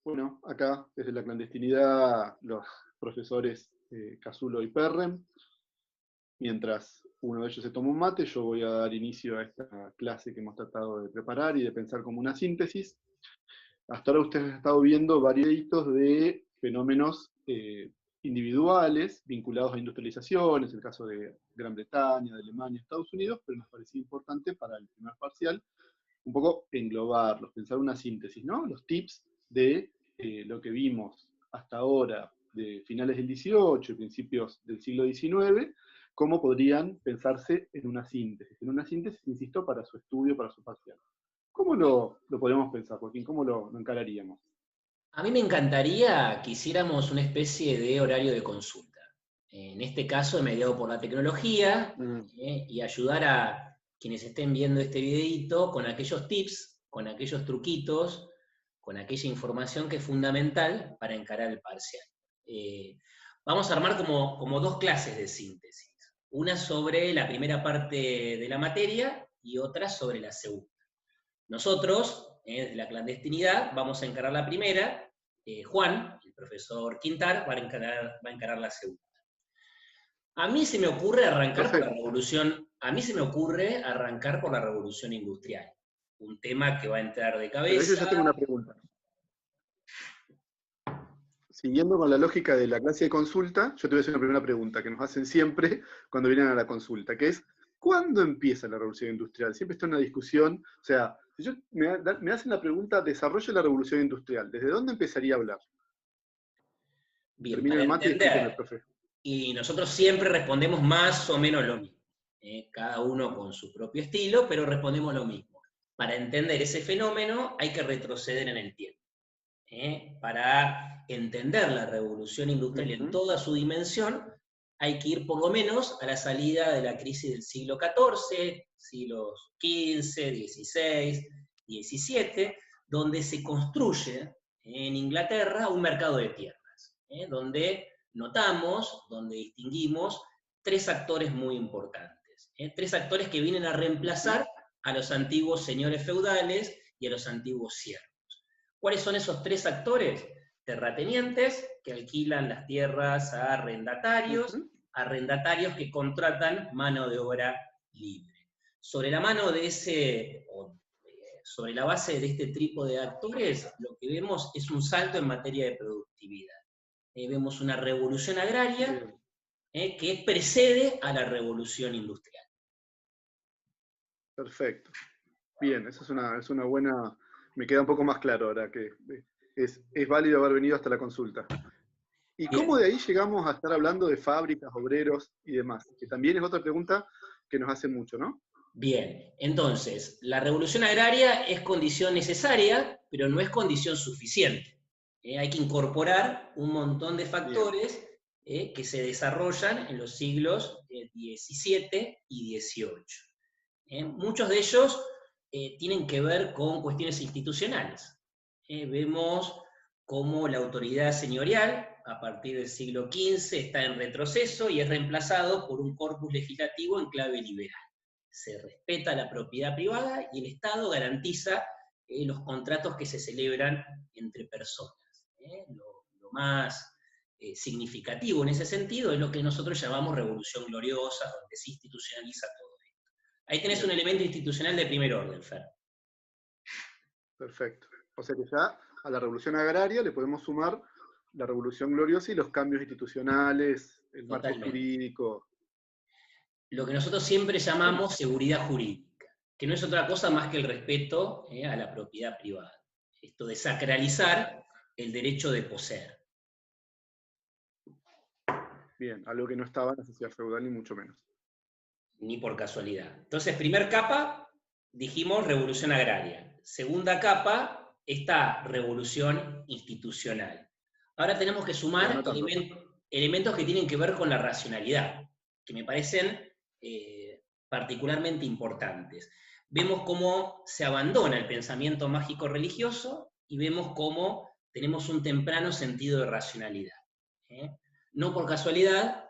Bueno, acá desde la clandestinidad los profesores Casulo y Perrem, mientras uno de ellos se toma un mate, yo voy a dar inicio a esta clase que hemos tratado de preparar y de pensar como una síntesis. Hasta ahora ustedes han estado viendo varios hitos de fenómenos individuales vinculados a industrializaciones, el caso de Gran Bretaña, de Alemania, Estados Unidos, pero nos parecía importante para el primer parcial un poco englobarlos, pensar una síntesis, ¿no? Los tips de lo que vimos hasta ahora, de finales del XVIII y principios del siglo XIX, cómo podrían pensarse en una síntesis. En una síntesis, insisto, para su estudio, para su parcial. ¿Cómo lo podemos pensar, Joaquín? ¿Cómo lo encararíamos? A mí me encantaría que hiciéramos una especie de horario de consulta. En este caso, mediado por la tecnología, Mm, y ayudar a quienes estén viendo este videito con aquellos tips, con aquellos truquitos, con aquella información que es fundamental para encarar el parcial. Eh, Vamos a armar como dos clases de síntesis. Una sobre la primera parte de la materia y otra sobre la segunda. Nosotros, desde la clandestinidad, vamos a encarar la primera. Juan, el profesor Quintar, va a encarar la segunda. A mí se me ocurre arrancar por la perfecto. revolución, a mí se me ocurre arrancar por la revolución industrial. Un tema que va a entrar de Pero yo ya cabeza. tengo una pregunta. Siguiendo con la lógica de la clase de consulta, yo te voy a hacer una primera pregunta que nos hacen siempre cuando vienen a la consulta, que es, ¿cuándo empieza la revolución industrial? Siempre está en una discusión, o sea, si me hacen la pregunta, desarrollo de la revolución industrial, ¿desde dónde empezaría a hablar? Bien, Termine para el mate y explíqueme, entender. profe. Y nosotros siempre respondemos más o menos lo mismo. Cada uno con su propio estilo, pero respondemos lo mismo. Para entender ese fenómeno hay que retroceder en el tiempo. Para entender la revolución industrial en Ujú. toda su dimensión, hay que ir por lo menos a la salida de la crisis del siglo XIV, siglos XV, XVI, XVII, donde se construye en Inglaterra un mercado de tierras, donde notamos, donde distinguimos tres actores muy importantes, tres actores que vienen a Ujú. reemplazar a los antiguos señores feudales y a los antiguos siervos. ¿Cuáles son esos tres actores? Terratenientes que alquilan las tierras Ujú. a arrendatarios que contratan mano de obra libre. Sobre la mano de sobre la base de este trípode de actores, lo que vemos es un salto en materia de productividad. Vemos una revolución agraria Bien, que precede a la revolución industrial. perfecto. Bien, esa es una buena, me queda un poco más claro ahora que es válido haber venido hasta la consulta. ¿Y cómo Bien, de ahí llegamos a estar hablando de fábricas, obreros y demás? Que también es otra pregunta que nos hacen mucho, ¿no? bien, entonces, la revolución agraria es condición necesaria, pero no es condición suficiente. Hay que incorporar un montón de Bien. factores que se desarrollan en los siglos XVII y XVIII. Muchos de ellos tienen que ver con cuestiones institucionales. Vemos cómo la autoridad señorial, a partir del siglo XV, está en retroceso y es reemplazado por un corpus legislativo en clave liberal. Se respeta la propiedad privada y el Estado garantiza los contratos que se celebran entre personas. Lo más significativo en ese sentido es lo que nosotros llamamos revolución gloriosa, donde se institucionaliza todo. Ahí tenés un Bien, elemento institucional de primer orden, Fer. perfecto. O sea que ya a la revolución agraria le podemos sumar la revolución gloriosa y los cambios institucionales, el marco Totalmente. jurídico. Lo que nosotros siempre Bueno, llamamos seguridad jurídica, que no es otra cosa más que el respeto a la propiedad privada. Esto de sacralizar el derecho de poseer. bien, algo que no estaba en la sociedad feudal ni mucho menos. Ni por casualidad. Entonces, primer capa, dijimos revolución agraria. Segunda capa, esta revolución institucional. Ahora tenemos que Estoy sumar anotando. elementos que tienen que ver con la racionalidad, que me parecen particularmente importantes. Vemos cómo se abandona el pensamiento mágico religioso y vemos cómo tenemos un temprano sentido de racionalidad. ¿eh? No por casualidad,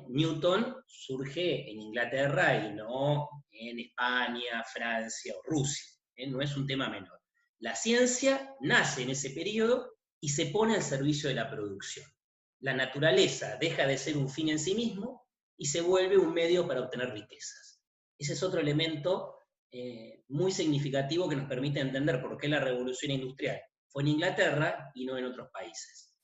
Newton surge en Inglaterra y no en España, Francia o Rusia. No es un tema menor. La ciencia nace en ese periodo y se pone al servicio de la producción. La naturaleza deja de ser un fin en sí mismo y se vuelve un medio para obtener riquezas. Ese es otro elemento muy significativo que nos permite entender por qué la revolución industrial fue en Inglaterra y no en otros países.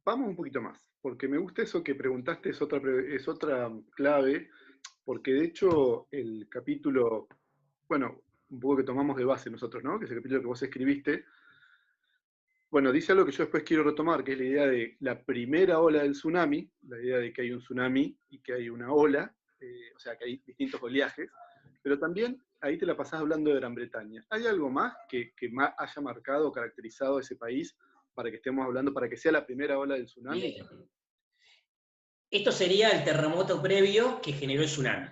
Vamos un poquito más, porque me gusta eso que preguntaste, es otra clave, porque de hecho el capítulo, bueno, un poco que tomamos de base nosotros, ¿no? Que es el capítulo que vos escribiste, bueno, dice algo que yo después quiero retomar, que es la idea de la primera ola del tsunami, la idea de que hay un tsunami y que hay una ola, o sea, que hay distintos oleajes, pero también ahí te la pasás hablando de Gran Bretaña. ¿Hay algo más que haya marcado o caracterizado a ese país para que estemos hablando, para que sea la primera ola del tsunami? Bien. Esto sería el terremoto previo que generó el tsunami.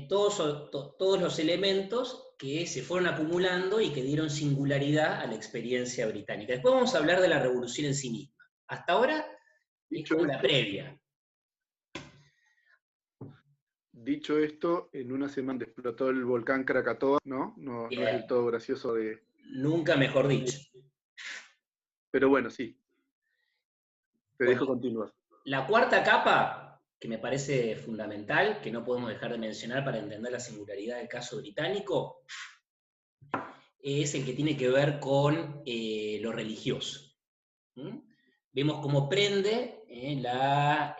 Todos los elementos que se fueron acumulando y que dieron singularidad a la experiencia británica. Después vamos a hablar de la revolución en sí misma. Hasta ahora es como la previa. Dicho esto, en una semana explotó el volcán Krakatoa, ¿no? No es del todo gracioso de... Nunca mejor dicho. Pero bueno, sí. Te dejo continuar. La cuarta capa, que me parece fundamental, que no podemos dejar de mencionar para entender la singularidad del caso británico, es el que tiene que ver con lo religioso. Vemos cómo prende la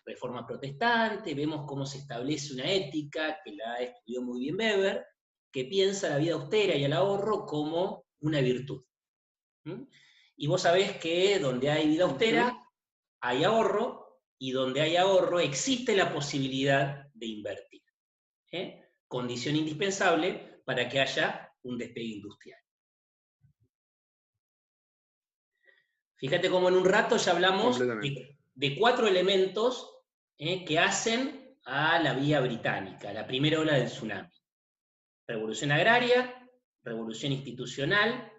reforma protestante, vemos cómo se establece una ética, que la estudió muy bien Weber, que piensa la vida austera y el ahorro como una virtud. Y vos sabés que donde hay vida austera, hay ahorro, y donde hay ahorro existe la posibilidad de invertir. Condición indispensable para que haya un despegue industrial. Fíjate cómo en un rato ya hablamos de 4 elementos que hacen a la vía británica, la primera ola del tsunami. Revolución agraria, revolución institucional,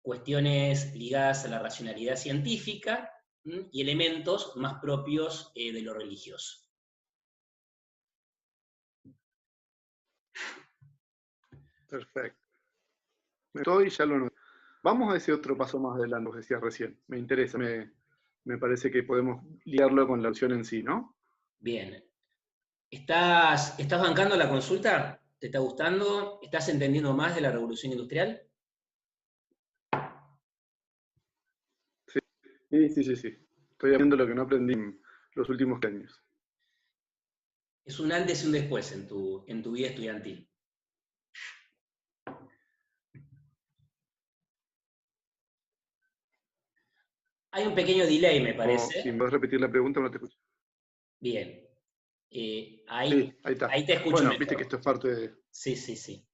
cuestiones ligadas a la racionalidad científica y elementos más propios de lo religioso. Perfecto. Estoy ya lo noté. Vamos a ese otro paso más adelante, como decías recién. Me interesa, me parece que podemos ligarlo con la opción en sí, ¿no? Bien. ¿Estás bancando la consulta? ¿Te está gustando? ¿Estás entendiendo más de la revolución industrial? Sí. Estoy aprendiendo lo que no aprendí en los últimos años. Es un antes y un después en tu vida estudiantil. Hay un pequeño delay, me parece. Si me vas a repetir la pregunta, no te escucho. Bien. Ahí está. Ahí te escucho bueno, mejor. Viste que esto es parte de... Sí.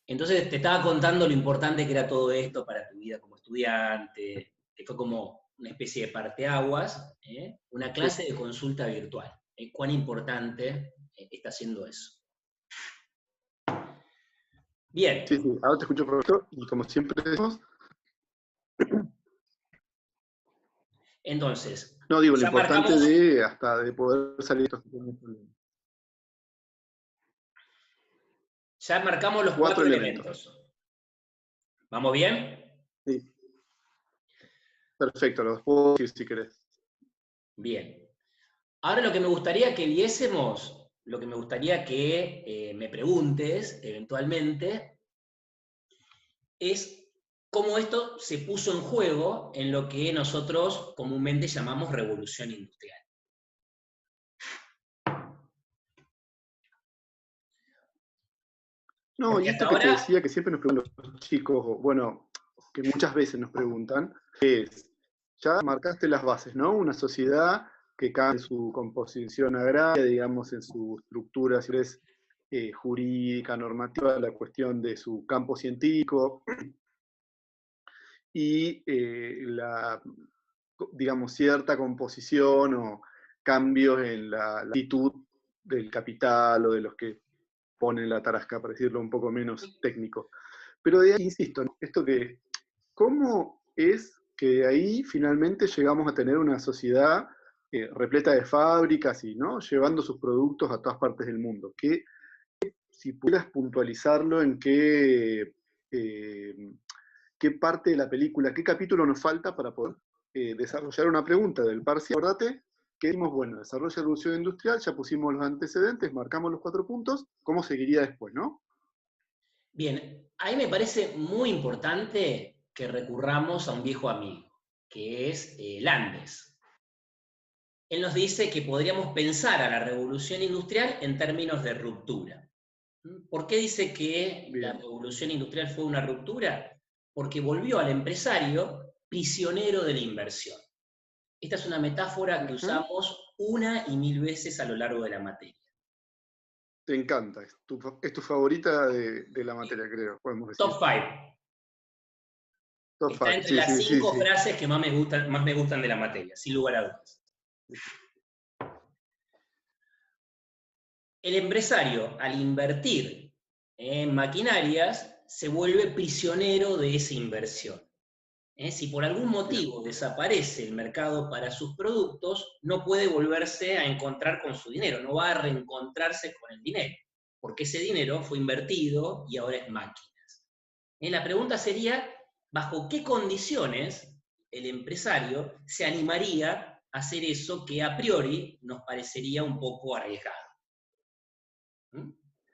Entonces te estaba contando lo importante que era todo esto para tu vida como estudiante, que fue como una especie de parteaguas, una clase de consulta virtual. ¿Cuán importante está siendo eso? Bien. Sí, ahora te escucho perfecto y como siempre decimos... Entonces, no, digo, lo importante de poder salir de estos problemas. Ya marcamos los 4 elementos. ¿Vamos bien? Sí. Perfecto, los puedo decir si querés. Bien. Ahora lo que me gustaría que viésemos, lo que me gustaría que me preguntes eventualmente, es cómo esto se puso en juego en lo que nosotros comúnmente llamamos revolución industrial. No, y esto que te decía que siempre nos preguntan los chicos, bueno, que muchas veces nos preguntan, es, ya marcaste las bases, ¿no? Una sociedad que cambia en su composición agraria, digamos, en su estructura, si es jurídica, normativa, la cuestión de su campo científico, y la, digamos, cierta composición o cambios en la actitud del capital o de los que ponen la tarasca, para decirlo un poco menos técnico. Pero de ahí, insisto, ¿no? Esto que, ¿cómo es que de ahí finalmente llegamos a tener una sociedad repleta de fábricas y, ¿no? Llevando sus productos a todas partes del mundo? ¿Qué si pudieras puntualizarlo en qué parte de la película, qué capítulo nos falta para poder desarrollar una pregunta del parcial. Acordate que dijimos, bueno, desarrollo de revolución industrial, ya pusimos los antecedentes, marcamos los 4 puntos, ¿cómo seguiría después, no? Bien, ahí me parece muy importante que recurramos a un viejo amigo, que es Landes. Él nos dice que podríamos pensar a la revolución industrial en términos de ruptura. ¿Por qué dice que la Bien. revolución industrial fue una ruptura? Porque volvió al empresario prisionero de la inversión. Esta es una metáfora que usamos una y mil veces a lo largo de la materia. Te encanta, es tu favorita de la materia, creo, podemos decir. Top 5. Top Está 5, entre sí, las sí, sí, 5 sí. frases que más me gustan de la materia, sin lugar a dudas. El empresario, al invertir en maquinarias, se vuelve prisionero de esa inversión. Si por algún Bien. motivo desaparece el mercado para sus productos, no puede volverse a encontrar con su dinero, no va a reencontrarse con el dinero, porque ese dinero fue invertido y ahora es máquinas. La pregunta sería, ¿bajo qué condiciones el empresario se animaría a hacer eso que a priori nos parecería un poco arriesgado?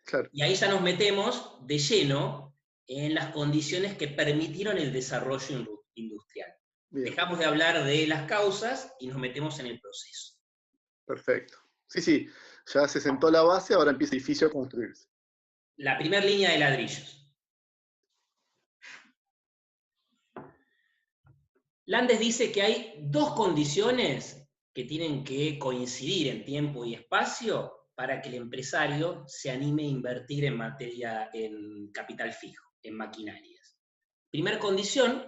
Claro. Y ahí ya nos metemos de lleno en las condiciones que permitieron el desarrollo industrial. Bien, Dejamos de hablar de las causas y nos metemos en el proceso. perfecto. Sí, sí, ya se sentó la base, ahora empieza el edificio a construirse. La primera línea de ladrillos. Landes dice que hay dos condiciones que tienen que coincidir en tiempo y espacio para que el empresario se anime a invertir en capital fijo, en maquinarias. Primera condición,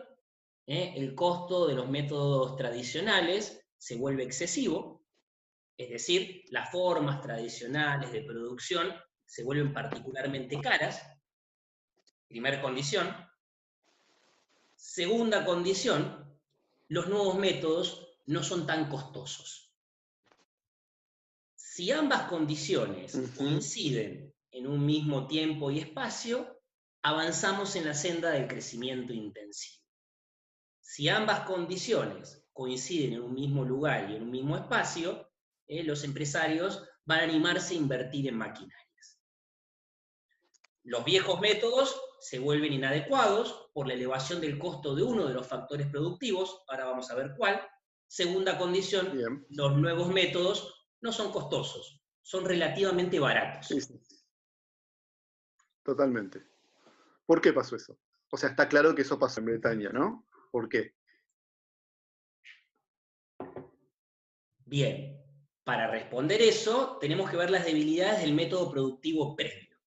el costo de los métodos tradicionales se vuelve excesivo, es decir, las formas tradicionales de producción se vuelven particularmente caras. Primera condición. Segunda condición, los nuevos métodos no son tan costosos. Si ambas condiciones coinciden en un mismo tiempo y espacio, avanzamos en la senda del crecimiento intensivo. Si ambas condiciones coinciden en un mismo lugar y en un mismo espacio, los empresarios van a animarse a invertir en maquinarias. Los viejos métodos se vuelven inadecuados por la elevación del costo de uno de los factores productivos, ahora vamos a ver cuál. Segunda condición, Bien. los nuevos métodos no son costosos, son relativamente baratos. Sí, sí. Totalmente. ¿Por qué pasó eso? O sea, está claro que eso pasó en Bretaña, ¿no? ¿Por qué? Bien, para responder eso, tenemos que ver las debilidades del método productivo previo.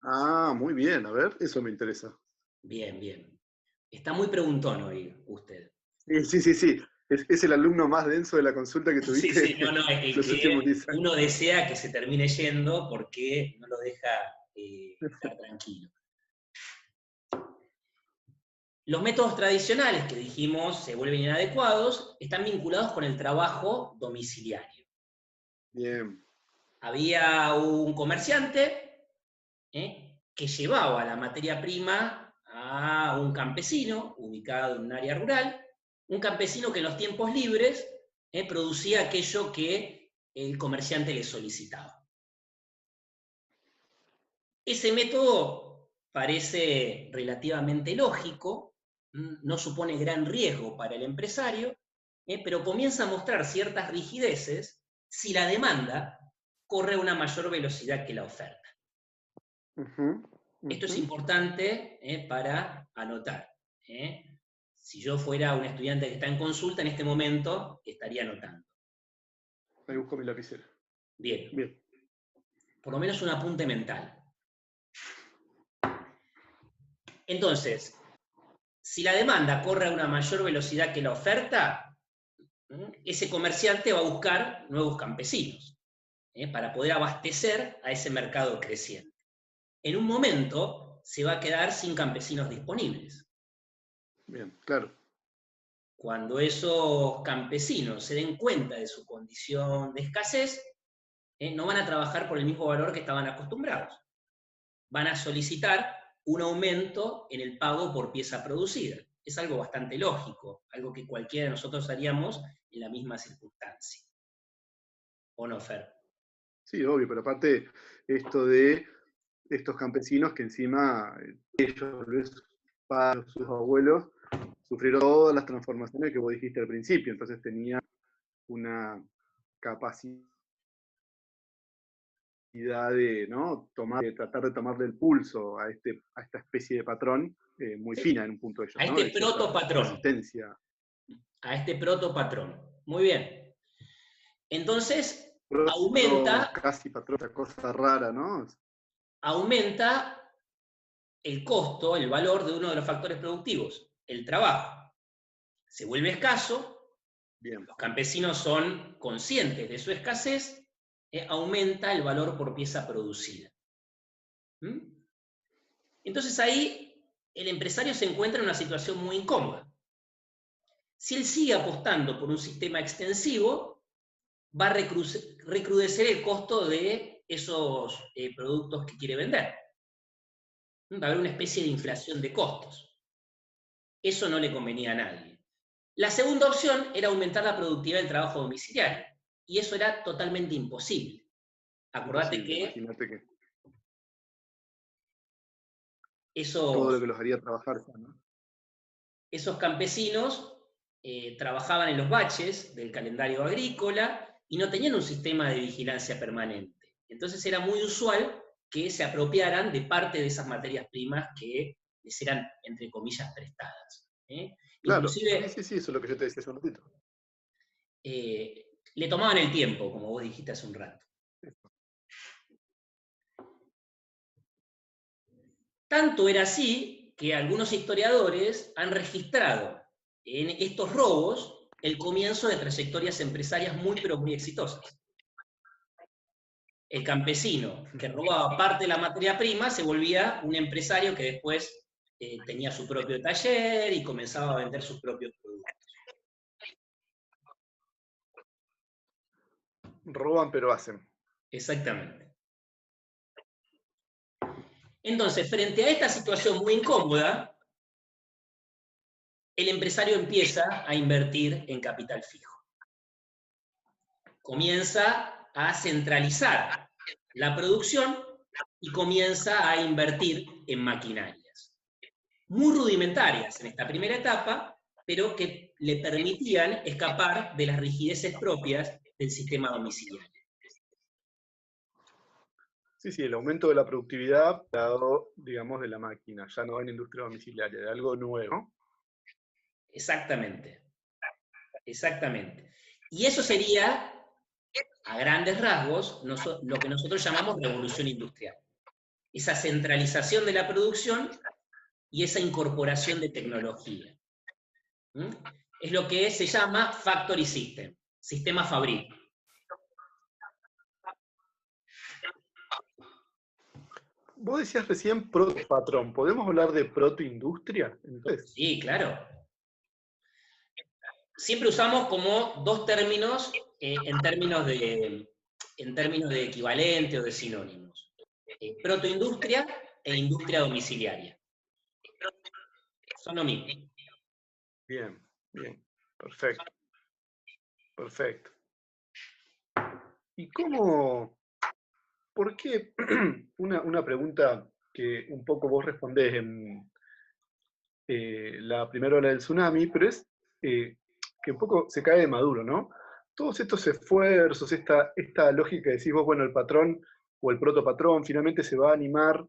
Ah, muy bien, a ver, eso me interesa. Bien, bien. Está muy preguntón hoy usted. Sí, sí, sí. Es el alumno más denso de la consulta que Sí, tuviste sí, no, es los últimos que 10 años. uno desea que se termine yendo porque no lo deja estar tranquilo. Los métodos tradicionales que dijimos se vuelven inadecuados están vinculados con el trabajo domiciliario. Bien. Había un comerciante que llevaba la materia prima a un campesino ubicado en un área rural, un campesino que en los tiempos libres producía aquello que el comerciante le solicitaba. Ese método parece relativamente lógico, no supone gran riesgo para el empresario, pero comienza a mostrar ciertas rigideces si la demanda corre a una mayor velocidad que la oferta. Esto es importante para anotar. Si yo fuera un estudiante que está en consulta, en este momento estaría anotando. Ahí busco mi lapicera. Bien. Bien. Por lo menos un apunte mental. Entonces, si la demanda corre a una mayor velocidad que la oferta, ese comerciante va a buscar nuevos campesinos para poder abastecer a ese mercado creciente. En un momento se va a quedar sin campesinos disponibles. Bien, claro. Cuando esos campesinos se den cuenta de su condición de escasez, no van a trabajar por el mismo valor que estaban acostumbrados. van a solicitar un aumento en el pago por pieza producida. Es algo bastante lógico, algo que cualquiera de nosotros haríamos en la misma circunstancia. ¿O no, Fer? Sí, obvio, pero aparte esto de estos campesinos que encima ellos, sus padres, sus abuelos, sufrieron todas las transformaciones que vos dijiste al principio, entonces tenían una capacidad de, ¿no? de tratar de tomarle el pulso a esta especie de patrón muy fina en un punto de ellos, A ¿no? este De cierta protopatrón. resistencia. A este protopatrón. Muy bien. Entonces, aumenta Casi patrón, esa cosa rara, ¿no? Aumenta el costo, el valor de uno de los factores productivos, el trabajo. Se vuelve escaso, Bien. los campesinos son conscientes de su escasez, aumenta el valor por pieza producida. ¿Mm? Entonces ahí el empresario se encuentra en una situación muy incómoda. Si él sigue apostando por un sistema extensivo, va a recrudecer el costo de esos productos que quiere vender. Va a haber una especie de inflación de costos. Eso no le convenía a nadie. La segunda opción era aumentar la productividad del trabajo domiciliario, y eso era totalmente imposible. Acordate imagínate que todo lo esos, que los haría trabajar, ¿no? esos campesinos trabajaban en los baches del calendario agrícola y no tenían un sistema de vigilancia permanente. Entonces era muy usual que se apropiaran de parte de esas materias primas que les eran, entre comillas, prestadas. Claro, Inclusive, sí, eso es lo que yo te decía hace un ratito. le tomaban el tiempo, como vos dijiste hace un rato. Tanto era así que algunos historiadores han registrado en estos robos el comienzo de trayectorias empresarias muy, pero muy exitosas. El campesino que robaba parte de la materia prima se volvía un empresario que después tenía su propio taller y comenzaba a vender sus propios productos. Roban pero hacen. Exactamente. Entonces, frente a esta situación muy incómoda, el empresario empieza a invertir en capital fijo. Comienza a centralizar la producción y comienza a invertir en maquinarias. Muy rudimentarias en esta primera etapa, pero que le permitían escapar de las rigideces propias del sistema domiciliario. Sí, el aumento de la productividad dado, digamos, de la máquina, ya no en industria domiciliaria, de algo nuevo. Exactamente. Exactamente. Y eso sería, a grandes rasgos, lo que nosotros llamamos revolución industrial. Esa centralización de la producción y esa incorporación de tecnología. Es lo que se llama factory system, sistema fabril. Vos decías recién protopatrón, ¿podemos hablar de protoindustria? Entonces, Sí, claro. Siempre usamos como dos términos en términos de equivalente o de sinónimos. Protoindustria e industria domiciliaria. Son lo mismo. bien, perfecto. ¿Y por qué? Una pregunta que un poco vos respondés en la primera ola del tsunami, pero es que un poco se cae de maduro, ¿no? Todos estos esfuerzos, esta lógica de decís vos, bueno, el patrón o el protopatrón finalmente se va a animar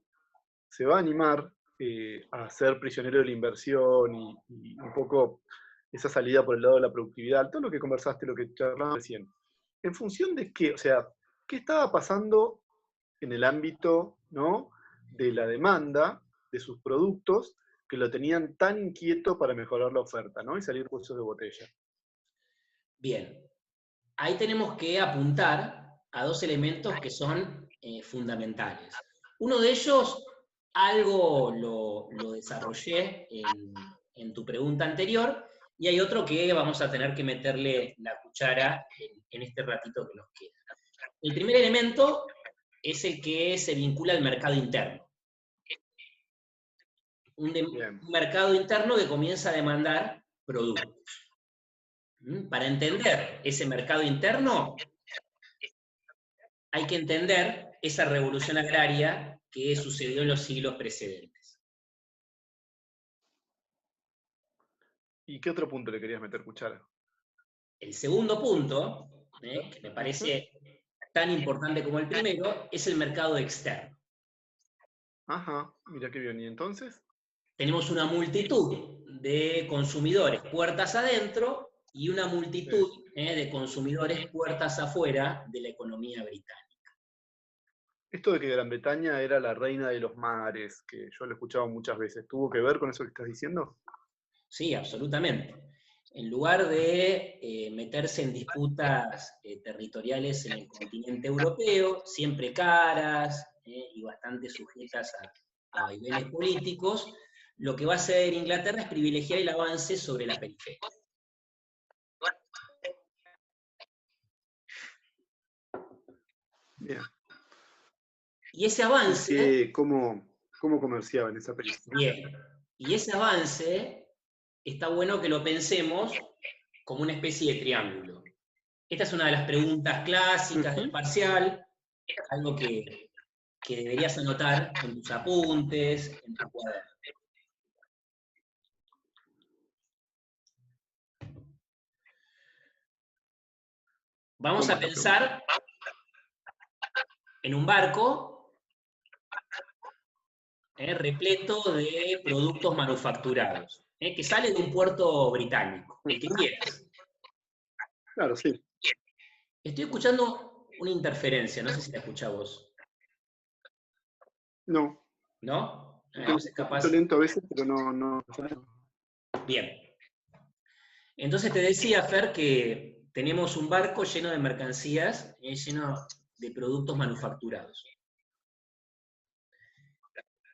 a ser prisionero de la inversión y un poco esa salida por el lado de la productividad, todo lo que conversaste, lo que charlamos recién. ¿En función de qué? O sea, ¿qué estaba pasando en el ámbito, ¿no?, de la demanda de sus productos que lo tenían tan inquieto para mejorar la oferta, ¿no?, y salir cuellos de botella? Bien. Ahí tenemos que apuntar a dos elementos que son fundamentales. Uno de ellos, algo lo desarrollé en tu pregunta anterior, y hay otro que vamos a tener que meterle la cuchara en este ratito que nos queda. El primer elemento es el que se vincula al mercado interno. un mercado interno que comienza a demandar productos. Para entender ese mercado interno, hay que entender esa revolución agraria que sucedió en los siglos precedentes. ¿Y qué otro punto le querías meter cuchara? El segundo punto, que me parece tan importante como el primero, es el mercado externo. Ajá, mira qué bien. ¿Y entonces? Tenemos una multitud de consumidores puertas adentro y una multitud de consumidores puertas afuera de la economía británica. Esto de que Gran Bretaña era la reina de los mares, que yo lo he escuchado muchas veces, ¿tuvo que ver con eso que estás diciendo? Sí, absolutamente. En lugar de meterse en disputas territoriales en el continente europeo, siempre caras y bastante sujetas a vaivenes políticos, lo que va a hacer Inglaterra es privilegiar el avance sobre la periferia. Bien. Y ese avance... ¿Cómo comerciaba en esa periferia? Bien. Y ese avance está bueno que lo pensemos como una especie de triángulo. Esta es una de las preguntas clásicas del parcial, algo que deberías anotar en tus apuntes, en tu cuaderno. Vamos a pensar en un barco repleto de productos manufacturados, que sale de un puerto británico, el que quieras. Claro, sí. Estoy escuchando una interferencia, no sé si la escuchás vos. No. ¿No? Es capaz... lento a veces, pero no. Bien. Entonces te decía, Fer, que tenemos un barco lleno de mercancías, lleno de productos manufacturados.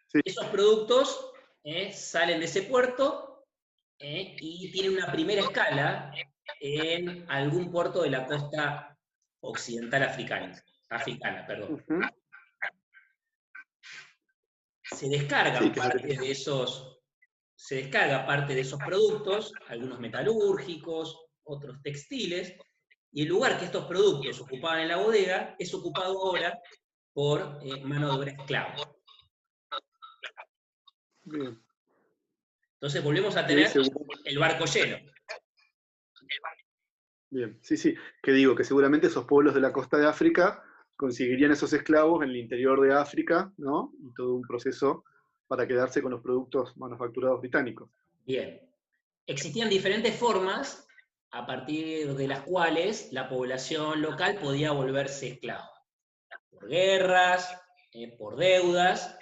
Sí. Esos productos salen de ese puerto y tienen una primera escala en algún puerto de la costa occidental africana. Se descargan se descarga parte de esos productos, algunos metalúrgicos, otros textiles, y el lugar que estos productos ocupaban en la bodega es ocupado ahora por mano de obra esclava. Bien. Entonces volvemos a tener el barco lleno. Bien, sí, que digo que seguramente esos pueblos de la costa de África conseguirían esos esclavos en el interior de África, ¿no? Y todo un proceso para quedarse con los productos manufacturados británicos. Bien. Existían diferentes formas a partir de las cuales la población local podía volverse esclava. Por guerras, por deudas,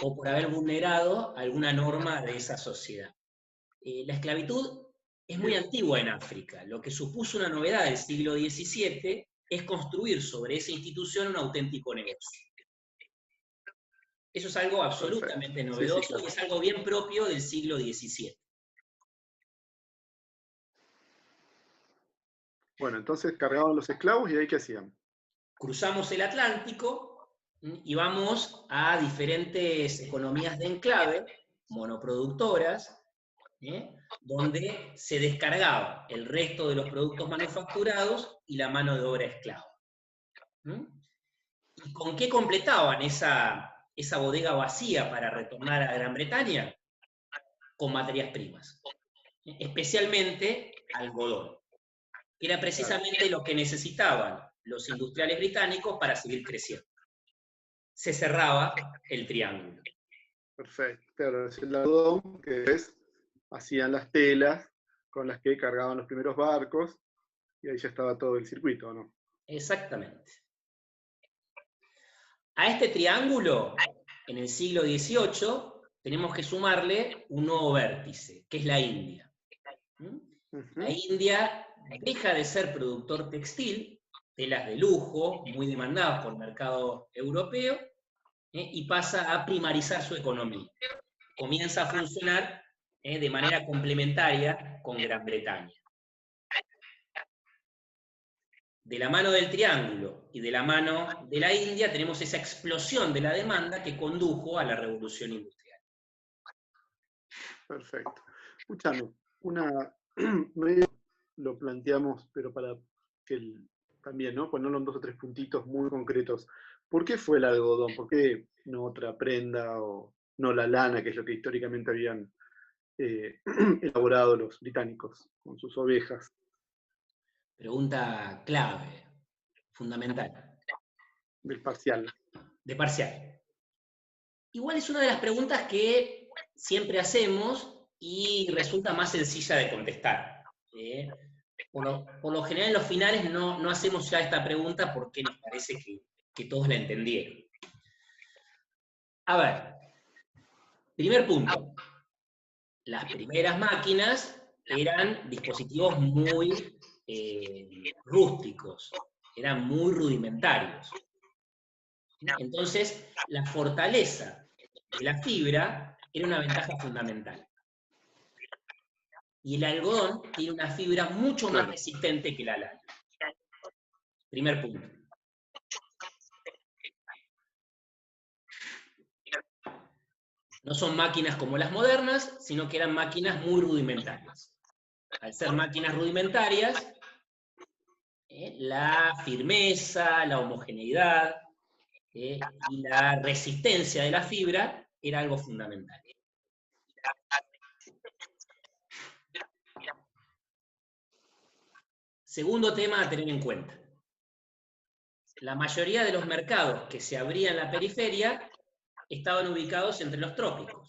o por haber vulnerado alguna norma de esa sociedad. La esclavitud es muy antigua en África. Lo que supuso una novedad del siglo XVII es construir sobre esa institución un auténtico negocio. Eso es algo absolutamente novedoso y es algo bien propio del siglo XVII. Bueno, entonces cargaban los esclavos y ahí ¿qué hacían? Cruzamos el Atlántico y vamos a diferentes economías de enclave, monoproductoras, donde se descargaba el resto de los productos manufacturados y la mano de obra esclava. ¿Y con qué completaban esa bodega vacía para retornar a Gran Bretaña? Con materias primas, especialmente algodón, que era precisamente lo que necesitaban los industriales británicos para seguir creciendo. Se cerraba el triángulo. Perfecto, claro, es el algodón que hacían las telas con las que cargaban los primeros barcos y ahí ya estaba todo el circuito, ¿no? Exactamente. A este triángulo, en el siglo XVIII, tenemos que sumarle un nuevo vértice, que es la India. La India deja de ser productor textil, telas de lujo, muy demandadas por el mercado europeo, y pasa a primarizar su economía. Comienza a funcionar de manera complementaria con Gran Bretaña. De la mano del triángulo y de la mano de la India tenemos esa explosión de la demanda que condujo a la revolución industrial. Perfecto. Escúchame, medio lo planteamos, pero para que también, ¿no? Ponerlo en 2 o 3 puntitos muy concretos. ¿Por qué fue el algodón? ¿Por qué no otra prenda o no la lana, que es lo que históricamente habían elaborado los británicos con sus ovejas? Pregunta clave, fundamental, Del parcial. de parcial. Igual es una de las preguntas que siempre hacemos y resulta más sencilla de contestar. Por lo general en los finales no hacemos ya esta pregunta porque nos parece que todos la entendieron. A ver, primer punto. Las primeras máquinas eran dispositivos muy rústicos, eran muy rudimentarios. Entonces, la fortaleza de la fibra era una ventaja fundamental. Y el algodón tiene una fibra mucho más resistente que la lana. Primer punto. No son máquinas como las modernas, sino que eran máquinas muy rudimentarias. Al ser máquinas rudimentarias, la firmeza, la homogeneidad y la resistencia de la fibra era algo fundamental. Segundo tema a tener en cuenta. La mayoría de los mercados que se abrían en la periferia estaban ubicados entre los trópicos.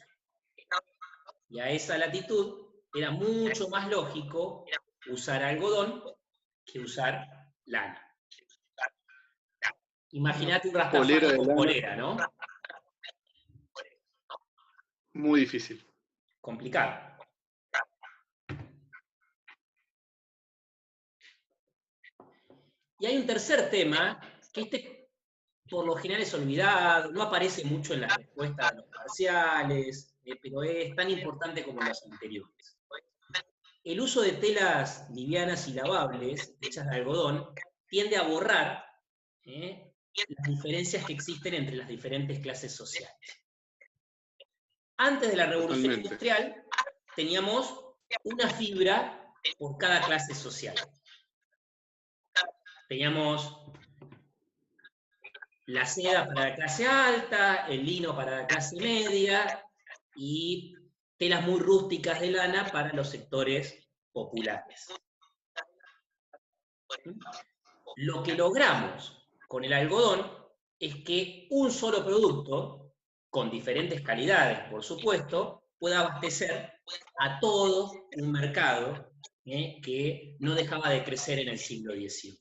Y a esa latitud era mucho más lógico usar algodón que usar lana. Imagínate un Rastafari con polera, ¿no? Muy difícil. Complicado. Y hay un tercer tema, que por lo general es olvidado, no aparece mucho en las respuestas de los parciales, pero es tan importante como los anteriores. El uso de telas livianas y lavables, hechas de algodón, tiende a borrar las diferencias que existen entre las diferentes clases sociales. Antes de la Revolución Industrial, teníamos una fibra por cada clase social. Teníamos la seda para la clase alta, el lino para la clase media y telas muy rústicas de lana para los sectores populares. Lo que logramos con el algodón es que un solo producto, con diferentes calidades, por supuesto, pueda abastecer a todo un mercado que no dejaba de crecer en el siglo XVIII.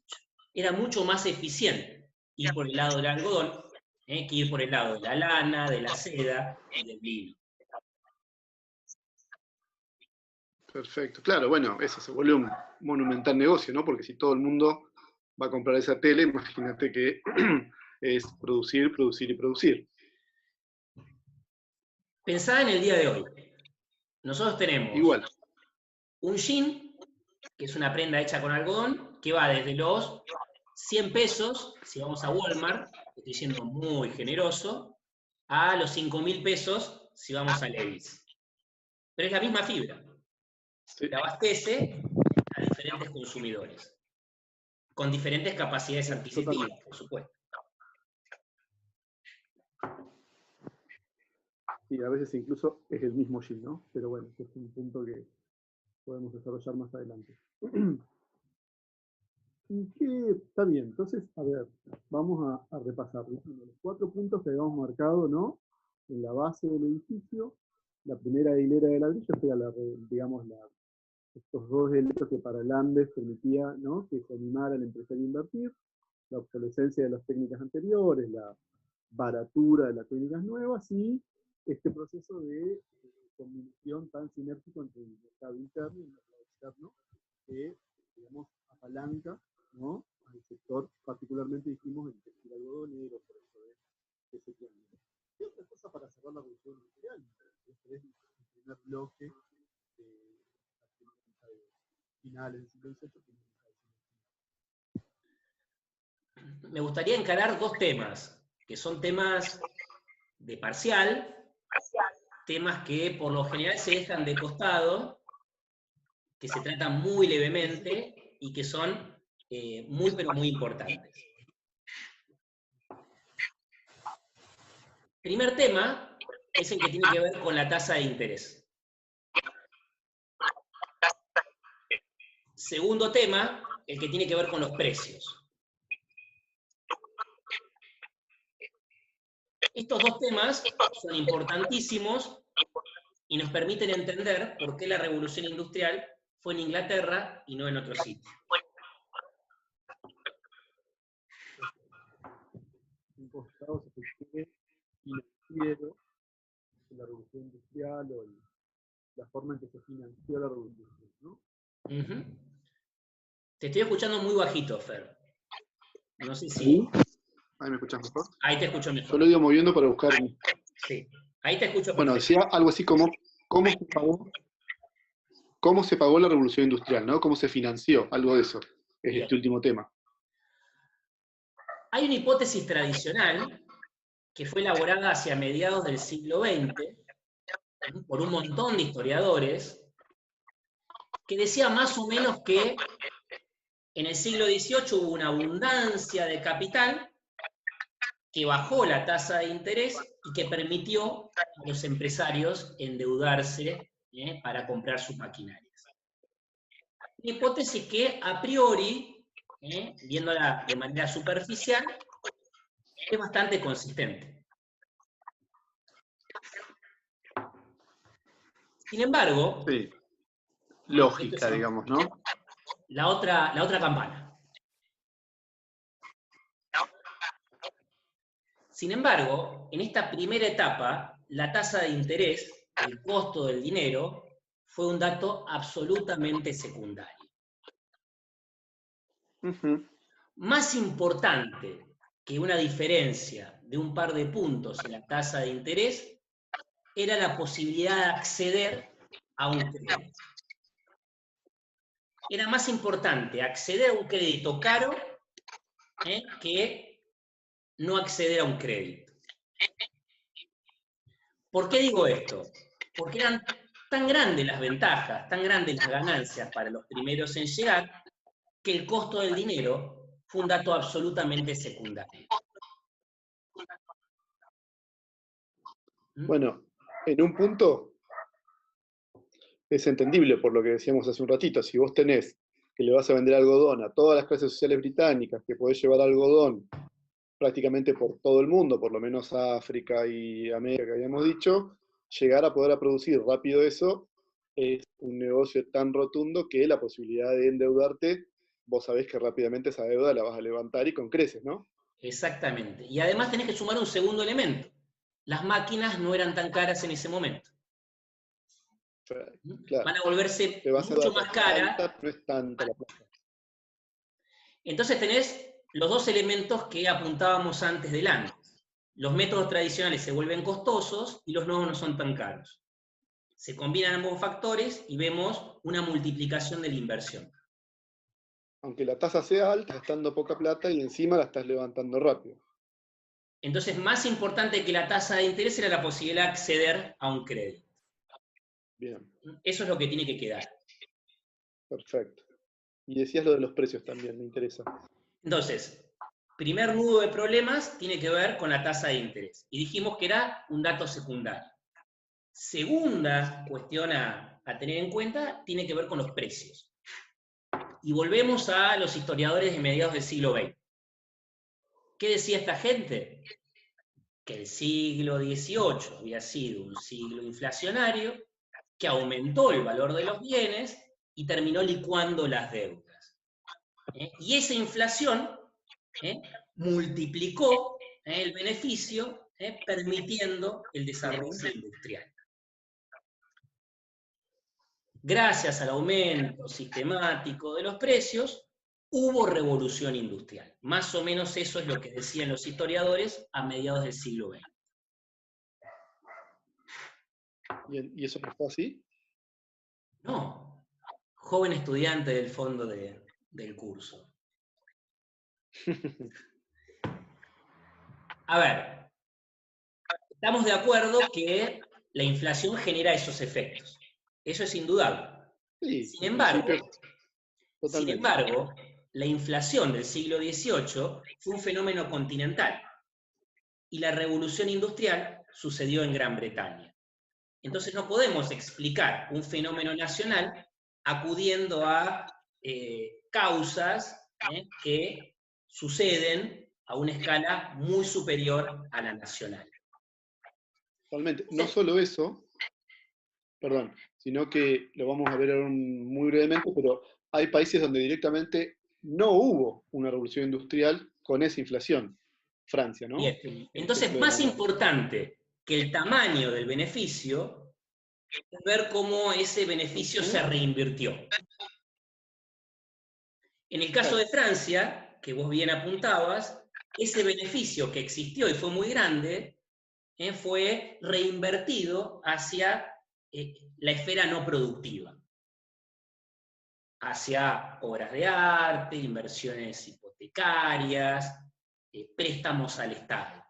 Era mucho más eficiente ir por el lado del algodón que ir por el lado de la lana, de la seda y del lino. Perfecto. Claro, bueno, eso se vuelve un monumental negocio, ¿no? Porque si todo el mundo va a comprar esa tele, imagínate que es producir, producir y producir. Pensá en el día de hoy. Nosotros tenemos un jean, que es una prenda hecha con algodón, que va desde los 100 pesos, si vamos a Walmart, estoy siendo muy generoso, a los 5.000 pesos si vamos a Levi's. Pero es la misma fibra, que abastece a diferentes consumidores, con diferentes capacidades adquisitivas, por supuesto. Y a veces incluso es el mismo jean, ¿no? Pero bueno, este es un punto que podemos desarrollar más adelante. ¿Y qué? Está bien, entonces, a ver, vamos a repasar los 4 puntos que habíamos marcado, ¿no? En la base del edificio, la primera hilera de ladrillos era, digamos, estos 2 elementos que para Landes permitía, ¿no?, que se animara el empresario a invertir, la obsolescencia de las técnicas anteriores, la baratura de las técnicas nuevas y este proceso de combinación tan sinérgico entre el mercado interno y el mercado externo que, digamos, apalanca, ¿no?, al sector, particularmente dijimos el textil algodonero, por eso de ese plan. ¿Qué otra cosa para cerrar la revolución industrial? Este es el primer bloque de finales del siglo XVIII. Me gustaría encarar 2 temas, que son temas de parcial, temas que por lo general se dejan de costado, que se tratan muy levemente y que son muy, pero muy importantes. Primer tema es el que tiene que ver con la tasa de interés. Segundo tema, el que tiene que ver con los precios. Estos dos temas son importantísimos y nos permiten entender por qué la revolución industrial fue en Inglaterra y no en otro sitio. Un costado se financiero de la revolución industrial o la forma en que se financió la revolución industrial, ¿no? Te estoy escuchando muy bajito, Fer. No sé si... ¿Sí? ¿Ahí me escuchas mejor? Ahí te escucho mejor. Yo lo he ido moviendo para buscar. Sí, ahí te escucho perfecto. Bueno, decía algo así como cómo se pagó la revolución industrial, ¿no? Cómo se financió, algo de eso, es Bien. este último tema. Hay una hipótesis tradicional que fue elaborada hacia mediados del siglo XX por un montón de historiadores que decía más o menos que en el siglo XVIII hubo una abundancia de capital que bajó la tasa de interés y que permitió a los empresarios endeudarse para comprar sus maquinarias. Una hipótesis que a priori, viéndola de manera superficial, es bastante consistente. Sin embargo, sí. Lógica, digamos, ¿no? La otra campana. Sin embargo, en esta primera etapa, la tasa de interés, el costo del dinero, fue un dato absolutamente secundario. Más importante que una diferencia de un par de puntos en la tasa de interés era la posibilidad de acceder a un crédito. Era más importante acceder a un crédito caro que no acceder a un crédito. ¿Por qué digo esto? Porque eran tan grandes las ventajas, tan grandes las ganancias para los primeros en llegar, que el costo del dinero fue un dato absolutamente secundario. Bueno, en un punto es entendible por lo que decíamos hace un ratito. Si vos tenés que le vas a vender algodón a todas las clases sociales británicas, que podés llevar algodón prácticamente por todo el mundo, por lo menos a África y América que habíamos dicho, llegar a poder producir rápido eso es un negocio tan rotundo que la posibilidad de endeudarte, vos sabés que rápidamente esa deuda la vas a levantar y con creces, ¿no? Exactamente. Y además tenés que sumar un segundo elemento. Las máquinas no eran tan caras en ese momento. Claro. Van a volverse Te vas a mucho dar más caras. no es tanta la plata. Entonces tenés los dos elementos que apuntábamos antes del antes. Los métodos tradicionales se vuelven costosos y los nuevos no son tan caros. Se combinan ambos factores y vemos una multiplicación de la inversión. Aunque la tasa sea alta, gastando poca plata y encima la estás levantando rápido. Entonces, más importante que la tasa de interés era la posibilidad de acceder a un crédito. Bien. Eso es lo que tiene que quedar. Perfecto. Y decías lo de los precios también, me interesa. Entonces, primer nudo de problemas tiene que ver con la tasa de interés. Y dijimos que era un dato secundario. Segunda cuestión a tener en cuenta tiene que ver con los precios. Y volvemos a los historiadores de mediados del siglo XX. ¿Qué decía esta gente? Que el siglo XVIII había sido un siglo inflacionario, que aumentó el valor de los bienes y terminó licuando las deudas. Y esa inflación multiplicó el beneficio, permitiendo el desarrollo industrial. Gracias al aumento sistemático de los precios, hubo revolución industrial. Más o menos eso es lo que decían los historiadores a mediados del siglo XX. ¿Y eso no fue así? No, joven estudiante del fondo del curso. A ver, estamos de acuerdo que la inflación genera esos efectos. Eso es indudable. Sí, Sin en embargo, principio, sin totalmente. embargo, la inflación del siglo XVIII fue un fenómeno continental y la revolución industrial sucedió en Gran Bretaña. Entonces no podemos explicar un fenómeno nacional acudiendo a causas que suceden a una escala muy superior a la nacional. Totalmente. No solo eso, perdón, sino que lo vamos a ver ahora muy brevemente, pero hay países donde directamente no hubo una revolución industrial con esa inflación. Francia, Bien, ¿no? El entonces ejemplo de más Macron. importante que el tamaño del beneficio es ver cómo ese beneficio se Ujú. reinvirtió. En el caso de Claro, Francia, que vos bien apuntabas, ese beneficio que existió y fue muy grande, fue reinvertido hacia la esfera no productiva, hacia obras de arte, inversiones hipotecarias, préstamos al Estado.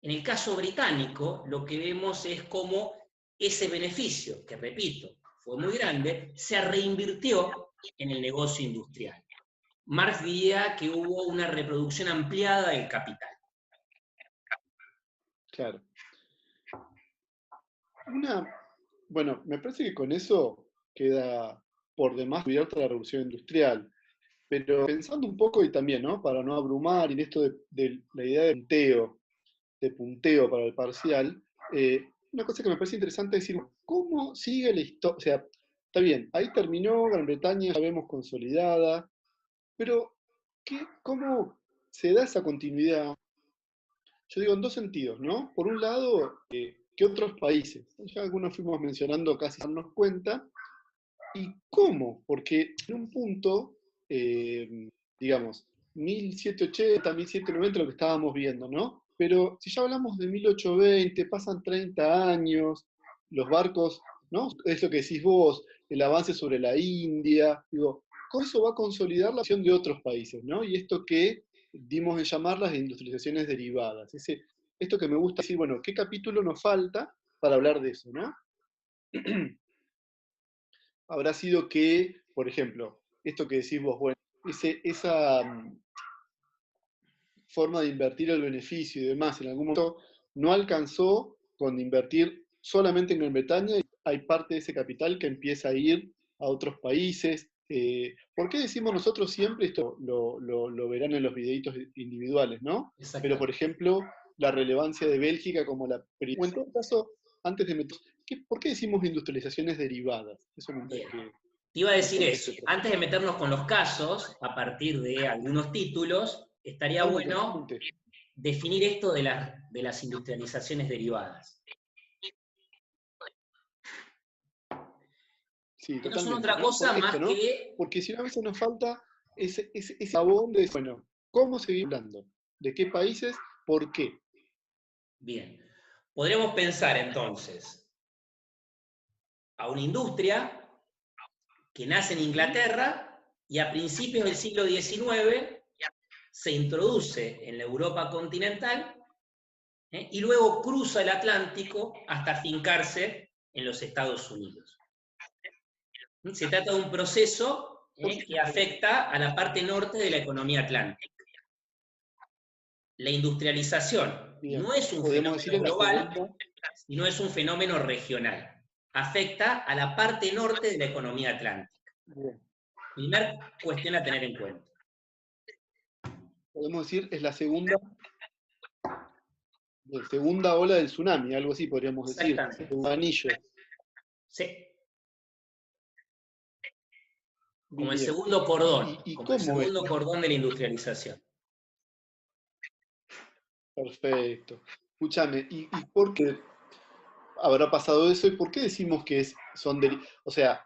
En el caso británico, lo que vemos es cómo ese beneficio, que repito, fue muy grande, se reinvirtió en el negocio industrial. Marx diría que hubo una reproducción ampliada del capital. claro. Bueno, me parece que con eso queda por demás cubierta la revolución industrial. Pero pensando un poco y también, ¿no? Para no abrumar y en esto de la idea de punteo para el parcial, una cosa que me parece interesante es decir, ¿cómo sigue la historia? O sea, está bien, ahí terminó, Gran Bretaña ya vemos consolidada, pero ¿cómo se da esa continuidad? Yo digo en dos sentidos, ¿no? Por un lado, ¿qué otros países? Ya algunos fuimos mencionando casi sin darnos cuenta. ¿Y cómo? Porque en un punto, digamos, 1780, 1790, lo que estábamos viendo, ¿no? Pero si ya hablamos de 1820, pasan 30 años, los barcos, ¿no? Es lo que decís vos, el avance sobre la India, digo, con eso va a consolidar la acción de otros países, ¿no? Y esto que dimos en llamar las industrializaciones derivadas. Esto que me gusta decir, bueno, ¿qué capítulo nos falta para hablar de eso, ¿no? Habrá sido que, por ejemplo, esto que decís vos, bueno, esa forma de invertir el beneficio y demás en algún momento no alcanzó con invertir solamente en Gran Bretaña y hay parte de ese capital que empieza a ir a otros países. ¿Por qué decimos nosotros siempre esto? Lo verán en los videitos individuales, ¿no? Pero, por Exactamente. ejemplo, la relevancia de Bélgica como la... O en todo caso, antes de meter... ¿Por qué decimos industrializaciones derivadas? Eso me gustaría Bien. que Te iba a nos decir eso. conteste, por Antes de favor. meternos con los casos, a partir de algunos títulos, estaría Totalmente, bueno totalmente. definir esto de las industrializaciones derivadas. Sí, Que no son totalmente, otra ¿no? Por cosa esto, más ¿no? que, Porque si no, a veces nos falta ese abón de, bueno, ¿cómo seguir hablando? ¿De qué países? ¿Por qué? bien, podríamos pensar entonces a una industria que nace en ¿Mm? Inglaterra y a principios del siglo XIX se introduce en la Europa continental y luego cruza el Atlántico hasta fincarse en los Estados Unidos. Se trata de un proceso Por que supuesto. afecta a la parte norte de la economía atlántica. La industrialización no Bien. es un Podemos decir fenómeno es la global, segunda. sino es un fenómeno regional. Afecta a la parte norte de la economía atlántica. Bien. Primera cuestión a tener en cuenta. Podemos decir es la segunda ola del tsunami, algo así podríamos decir. Exactamente. Un anillo. Sí, como el Bien. segundo ¿Y, cordón, y como el cómo es? segundo cordón de la industrialización. Perfecto. Escúchame, ¿y por qué habrá pasado eso? ¿Y por qué decimos que o sea,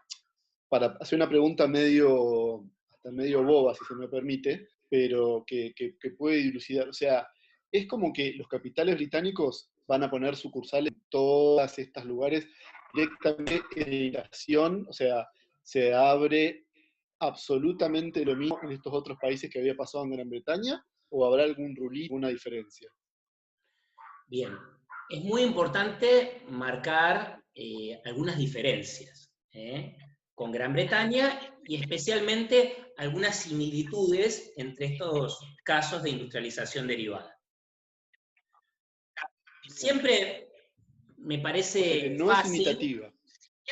para hacer una pregunta hasta medio boba, si se me permite, pero que puede dilucidar. O sea, es como que los capitales británicos van a poner sucursales en todos estos lugares directamente en migración, o sea, se abre absolutamente lo mismo en estos otros países que había pasado en Gran Bretaña, o habrá algún rulito, alguna diferencia. Bien. es muy importante marcar algunas diferencias con Gran Bretaña y especialmente algunas similitudes entre estos casos de industrialización derivada. Siempre me parece no es fácil, imitativa.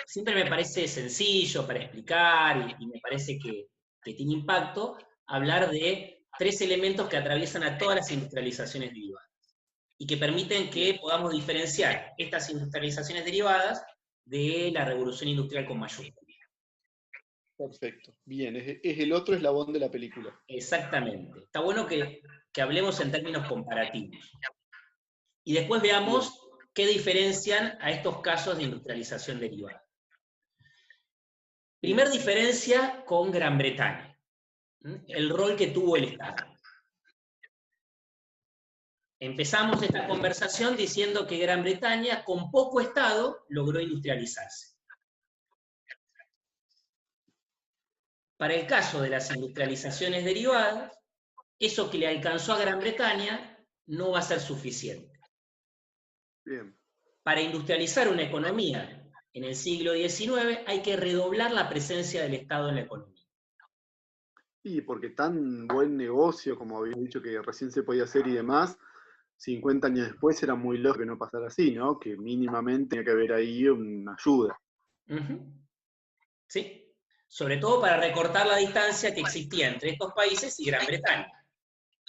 siempre me parece sencillo para explicar y me parece que tiene impacto hablar de 3 elementos que atraviesan a todas las industrializaciones derivadas y que permiten que podamos diferenciar estas industrializaciones derivadas de la revolución industrial con mayúscula. Perfecto. Bien, es el otro eslabón de la película. Exactamente. Está bueno que hablemos en términos comparativos. Y después veamos qué diferencian a estos casos de industrialización derivada. Primer diferencia con Gran Bretaña. El rol que tuvo el Estado. Empezamos esta conversación diciendo que Gran Bretaña, con poco Estado, logró industrializarse. Para el caso de las industrializaciones derivadas, eso que le alcanzó a Gran Bretaña no va a ser suficiente. Bien. Para industrializar una economía en el siglo XIX hay que redoblar la presencia del Estado en la economía. Y porque tan buen negocio, como había dicho que recién se podía hacer y demás, 50 años después era muy lógico que no pasara así, ¿no? Que mínimamente tenía que haber ahí una ayuda. ¿Sí? Sobre todo para recortar la distancia que existía entre estos países y Gran Bretaña.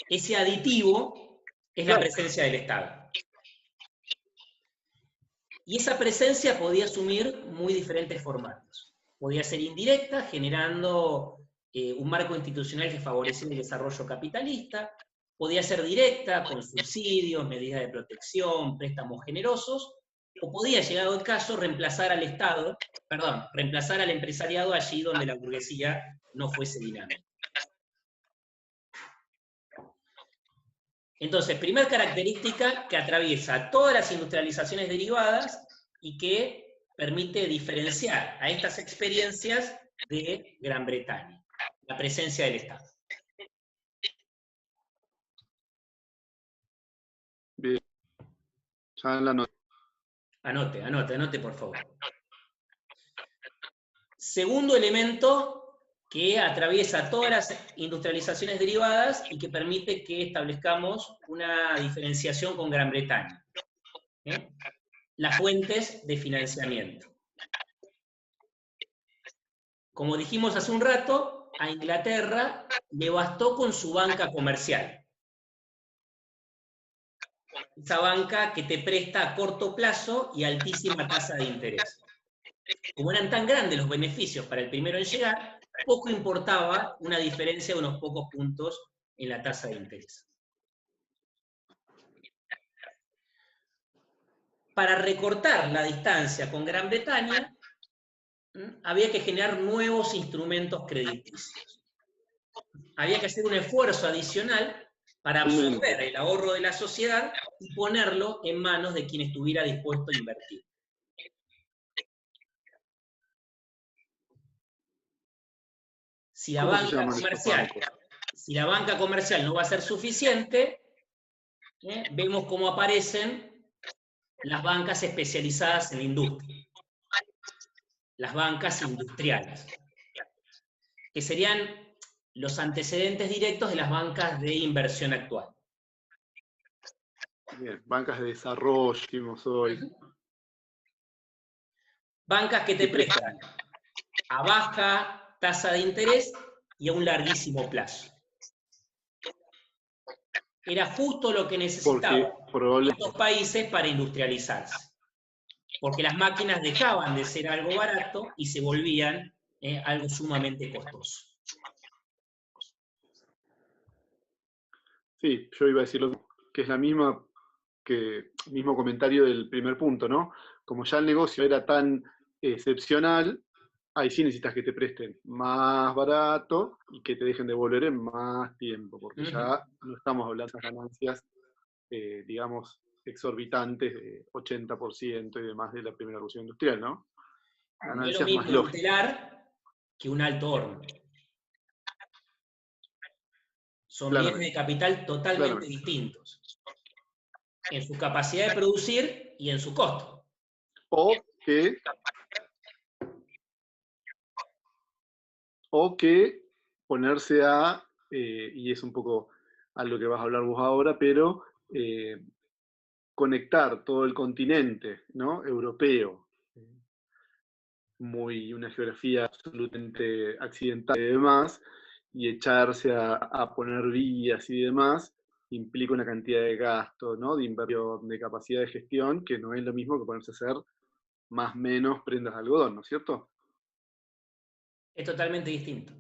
Ese aditivo es la presencia del Estado. Y esa presencia podía asumir muy diferentes formatos. Podía ser indirecta, generando un marco institucional que favoreciera el desarrollo capitalista. Podía ser directa, con subsidios, medidas de protección, préstamos generosos. O podía, llegado el caso, reemplazar al Estado, reemplazar al empresariado allí donde la burguesía no fuese dinámica. Entonces, primera característica que atraviesa todas las industrializaciones derivadas y que permite diferenciar a estas experiencias de Gran Bretaña, la presencia del Estado. Bien. Ya en la nota. Anote, por favor. Segundo elemento que atraviesa todas las industrializaciones derivadas y que permite que establezcamos una diferenciación con Gran Bretaña. Las fuentes de financiamiento. Como dijimos hace un rato, a Inglaterra le bastó con su banca comercial. Esa banca que te presta a corto plazo y altísima tasa de interés. Como eran tan grandes los beneficios para el primero en llegar, poco importaba una diferencia de unos pocos puntos en la tasa de interés. Para recortar la distancia con Gran Bretaña, había que generar nuevos instrumentos crediticios. Había que hacer un esfuerzo adicional para absorber el ahorro de la sociedad y ponerlo en manos de quien estuviera dispuesto a invertir. Si la banca comercial no va a ser suficiente, vemos cómo aparecen las bancas especializadas en la industria. Las bancas industriales, que serían los antecedentes directos de las bancas de inversión actual. Bien, bancas de desarrollo, vimos hoy. Bancas que te prestan a baja tasa de interés y a un larguísimo plazo. Era justo lo que necesitaban estos países para industrializarse. Porque las máquinas dejaban de ser algo barato y se volvían algo sumamente costoso. Sí, yo iba a decir que es la misma mismo comentario del primer punto, ¿no? Como ya el negocio era tan excepcional, ahí sí necesitas que te presten más barato y que te dejen devolver en más tiempo, porque ya no estamos hablando de ganancias, digamos, exorbitantes de 80% y demás de la primera revolución industrial, ¿no? No es lo mismo un telar que un alto horno. Son bienes de capital totalmente distintos. en su capacidad de producir y en su costo. O que ponerse a, y es un poco a lo que vas a hablar vos ahora, pero conectar todo el continente, ¿no?, europeo, una geografía absolutamente accidental y demás, y echarse a poner vías y demás, implica una cantidad de gasto, ¿no?, de inversión, de capacidad de gestión, que no es lo mismo que ponerse a hacer más o menos prendas de algodón, ¿no es cierto? Es totalmente distinto.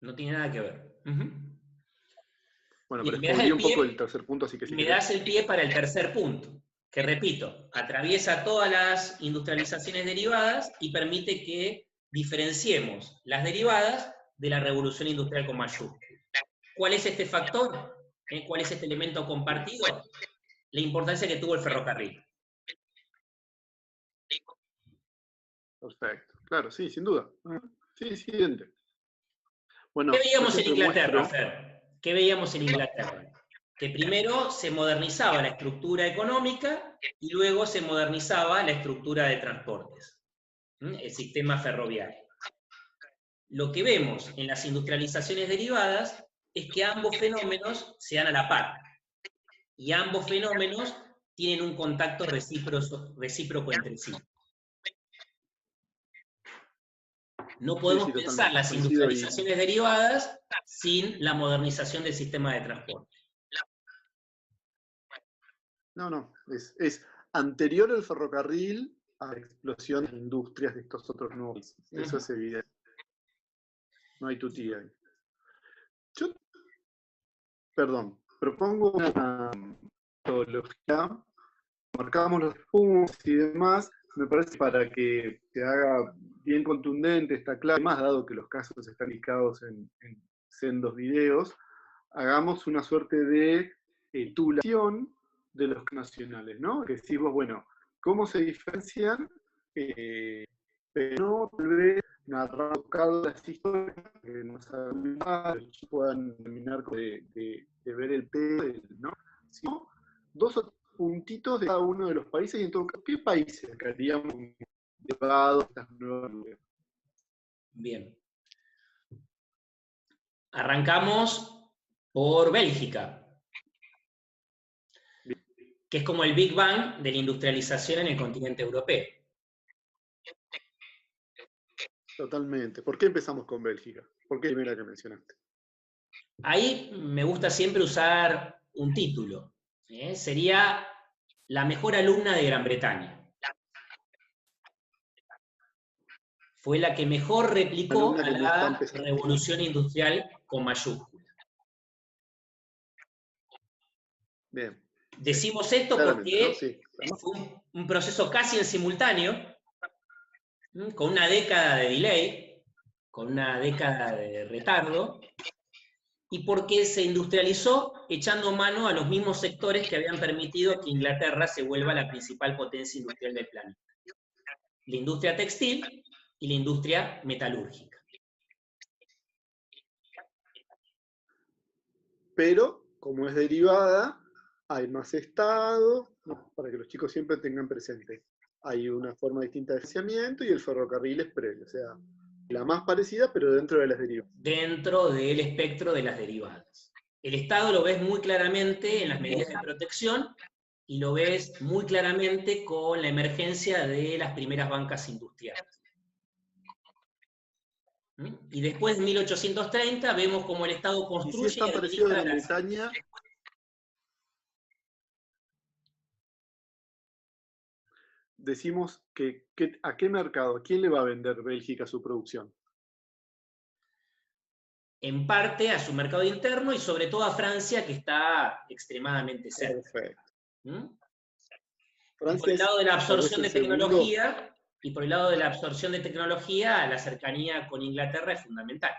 No tiene nada que ver. Bueno, pero Bien, me das spoileé el un poco el pie, tercer punto, así que si me querés. das el pie para el tercer punto, que repito, atraviesa todas las industrializaciones derivadas y permite que diferenciemos las derivadas de la revolución industrial con mayúscula. ¿Cuál es este factor? ¿Cuál es este elemento compartido? La importancia que tuvo el ferrocarril. Perfecto. Claro, sí, sin duda. Sí, siguiente. Bueno, ¿Qué yo veíamos en siempre Inglaterra, muestro. Fer? ¿Qué veíamos en Inglaterra? Que primero se modernizaba la estructura económica y luego se modernizaba la estructura de transportes, el sistema ferroviario. Lo que vemos en las industrializaciones derivadas es que ambos fenómenos se dan a la par y ambos fenómenos tienen un contacto recíproco entre sí. No Sí, podemos sí, pensar totalmente. las Coincido industrializaciones derivadas sin la modernización del sistema de transporte. No. Es anterior al ferrocarril a la explosión de las industrias de estos otros nuevos países. Eso es evidente. No hay tutía ahí. Yo, perdón, propongo una metodología, marcamos los puntos y demás, me parece para que se haga bien contundente, está claro, más dado que los casos están listados en sendos videos, hagamos una suerte de titulación de los nacionales, ¿no? Que decimos, bueno, ¿cómo se diferencian? Pero no tal vez narrar las historias que nos puedan terminar de ver el tema, ¿no? Sino dos o puntitos de cada uno de los países y en todo caso, ¿qué países sacaríamos llevado estas nuevas ideas? Bien. Arrancamos por Bélgica, que es como el Big Bang de la industrialización en el continente europeo. Totalmente. ¿Por qué empezamos con Bélgica? ¿Por qué es la primera que mencionaste? Ahí me gusta siempre usar un título. Sería la mejor alumna de Gran Bretaña. Fue la que mejor replicó Alumna a que no está la empezando. revolución industrial con mayúscula. Bien. Decimos Sí, esto claramente, ¿no? porque Sí. fue un proceso casi en simultáneo, con una década de delay, con una década de retardo, y porque se industrializó echando mano a los mismos sectores que habían permitido que Inglaterra se vuelva la principal potencia industrial del planeta. La industria textil y la industria metalúrgica. Pero, como es derivada, hay más Estado, ¿no? Para que los chicos siempre tengan presente. Hay una forma distinta de financiamiento y el ferrocarril es previo, o sea, la más parecida, pero dentro de las derivadas. Dentro del espectro de las derivadas. El Estado lo ves muy claramente en las medidas de protección y lo ves muy claramente con la emergencia de las primeras bancas industriales. Y después de 1830 vemos cómo el Estado Y si es construye y tan parecido a administra Gran las... Bretaña, decimos que ¿a qué mercado? ¿A quién le va a vender Bélgica su producción? En parte a su mercado interno y sobre todo a Francia, que está extremadamente cerca. Perfecto. Y por Francia el es lado de la tal vez absorción el de segundo. tecnología, la cercanía con Inglaterra es fundamental.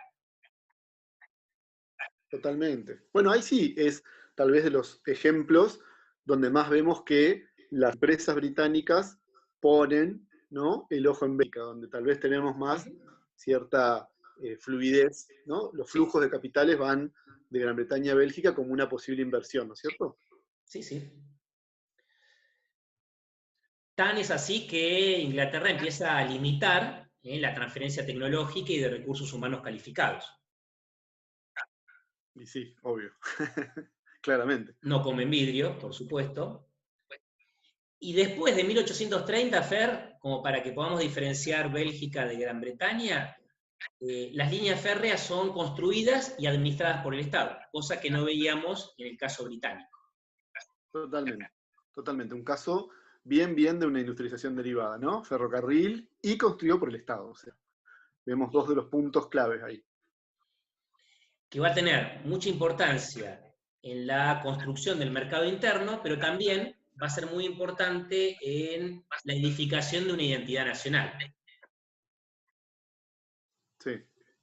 Totalmente. Bueno, ahí sí es tal vez de los ejemplos donde más vemos que las empresas británicas ponen, ¿no?, el ojo en Bélgica, donde tal vez tenemos más cierta fluidez, ¿no? Los flujos de capitales van de Gran Bretaña a Bélgica como una posible inversión, ¿no es cierto? Sí, sí. Tan es así que Inglaterra empieza a limitar la transferencia tecnológica y de recursos humanos calificados. Y sí, obvio. Claramente. No comen vidrio, por supuesto. Y después de 1830, Fer, como para que podamos diferenciar Bélgica de Gran Bretaña, las líneas férreas son construidas y administradas por el Estado, cosa que no veíamos en el caso británico. Totalmente. Totalmente. Un caso bien de una industrialización derivada, ¿no? Ferrocarril y construido por el Estado. O sea, vemos dos de los puntos claves ahí. Que va a tener mucha importancia en la construcción del mercado interno, pero también va a ser muy importante en la edificación de una identidad nacional.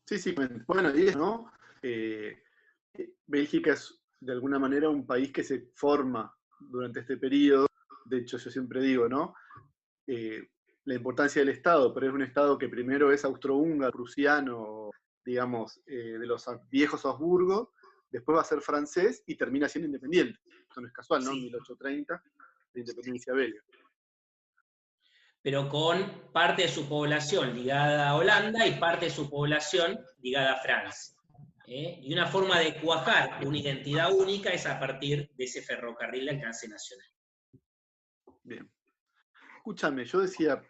Sí. Bueno, y ¿no? Bélgica es de alguna manera un país que se forma durante este periodo. De hecho, yo siempre digo, ¿no? La importancia del Estado, pero es un Estado que primero es austrohúngaro, prusiano, digamos, de los viejos Habsburgo, después va a ser francés y termina siendo independiente. Esto no es casual, ¿no? En 1830, la independencia belga. Pero con parte de su población ligada a Holanda y parte de su población ligada a Francia. Y una forma de cuajar una identidad única es a partir de ese ferrocarril de alcance nacional. Bien. Escúchame, yo decía,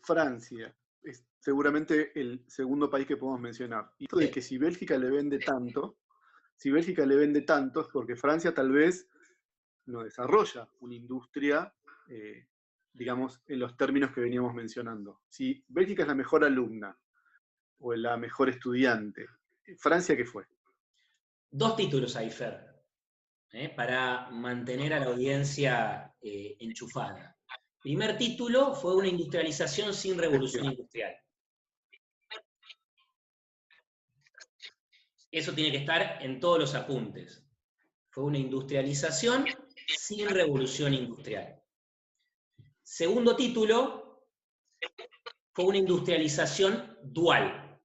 Francia es seguramente el segundo país que podemos mencionar. Y esto de que si Bélgica le vende tanto es porque Francia tal vez no desarrolla una industria, digamos, en los términos que veníamos mencionando. Si Bélgica es la mejor alumna o la mejor estudiante, ¿Francia qué fue? Dos títulos ahí, Fer, para mantener a la audiencia enchufada. Primer título fue una industrialización sin revolución industrial. Eso tiene que estar en todos los apuntes. Fue una industrialización sin revolución industrial. Segundo título, fue una industrialización dual.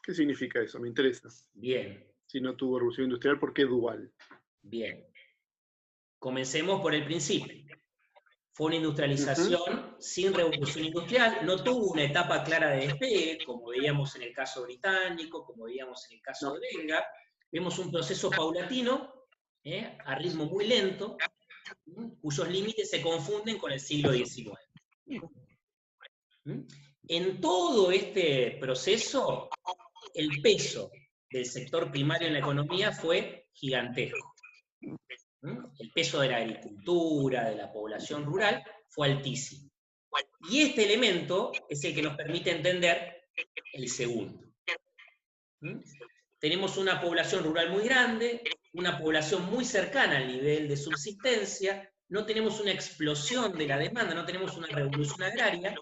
¿Qué significa eso? Me interesa. Bien. Si no tuvo revolución industrial, ¿por qué dual? Bien. Comencemos por el principio. Fue una industrialización sin revolución industrial, no tuvo una etapa clara de despegue, como veíamos en el caso británico, como veíamos en el caso de belga. Vemos un proceso paulatino, a ritmo muy lento, cuyos límites se confunden con el siglo XIX. En todo este proceso, el peso del sector primario en la economía fue gigantesco. El peso de la agricultura, de la población rural, fue altísimo. Y este elemento es el que nos permite entender el segundo. Tenemos una población rural muy grande, una población muy cercana al nivel de subsistencia, no tenemos una explosión de la demanda, no tenemos una revolución agraria,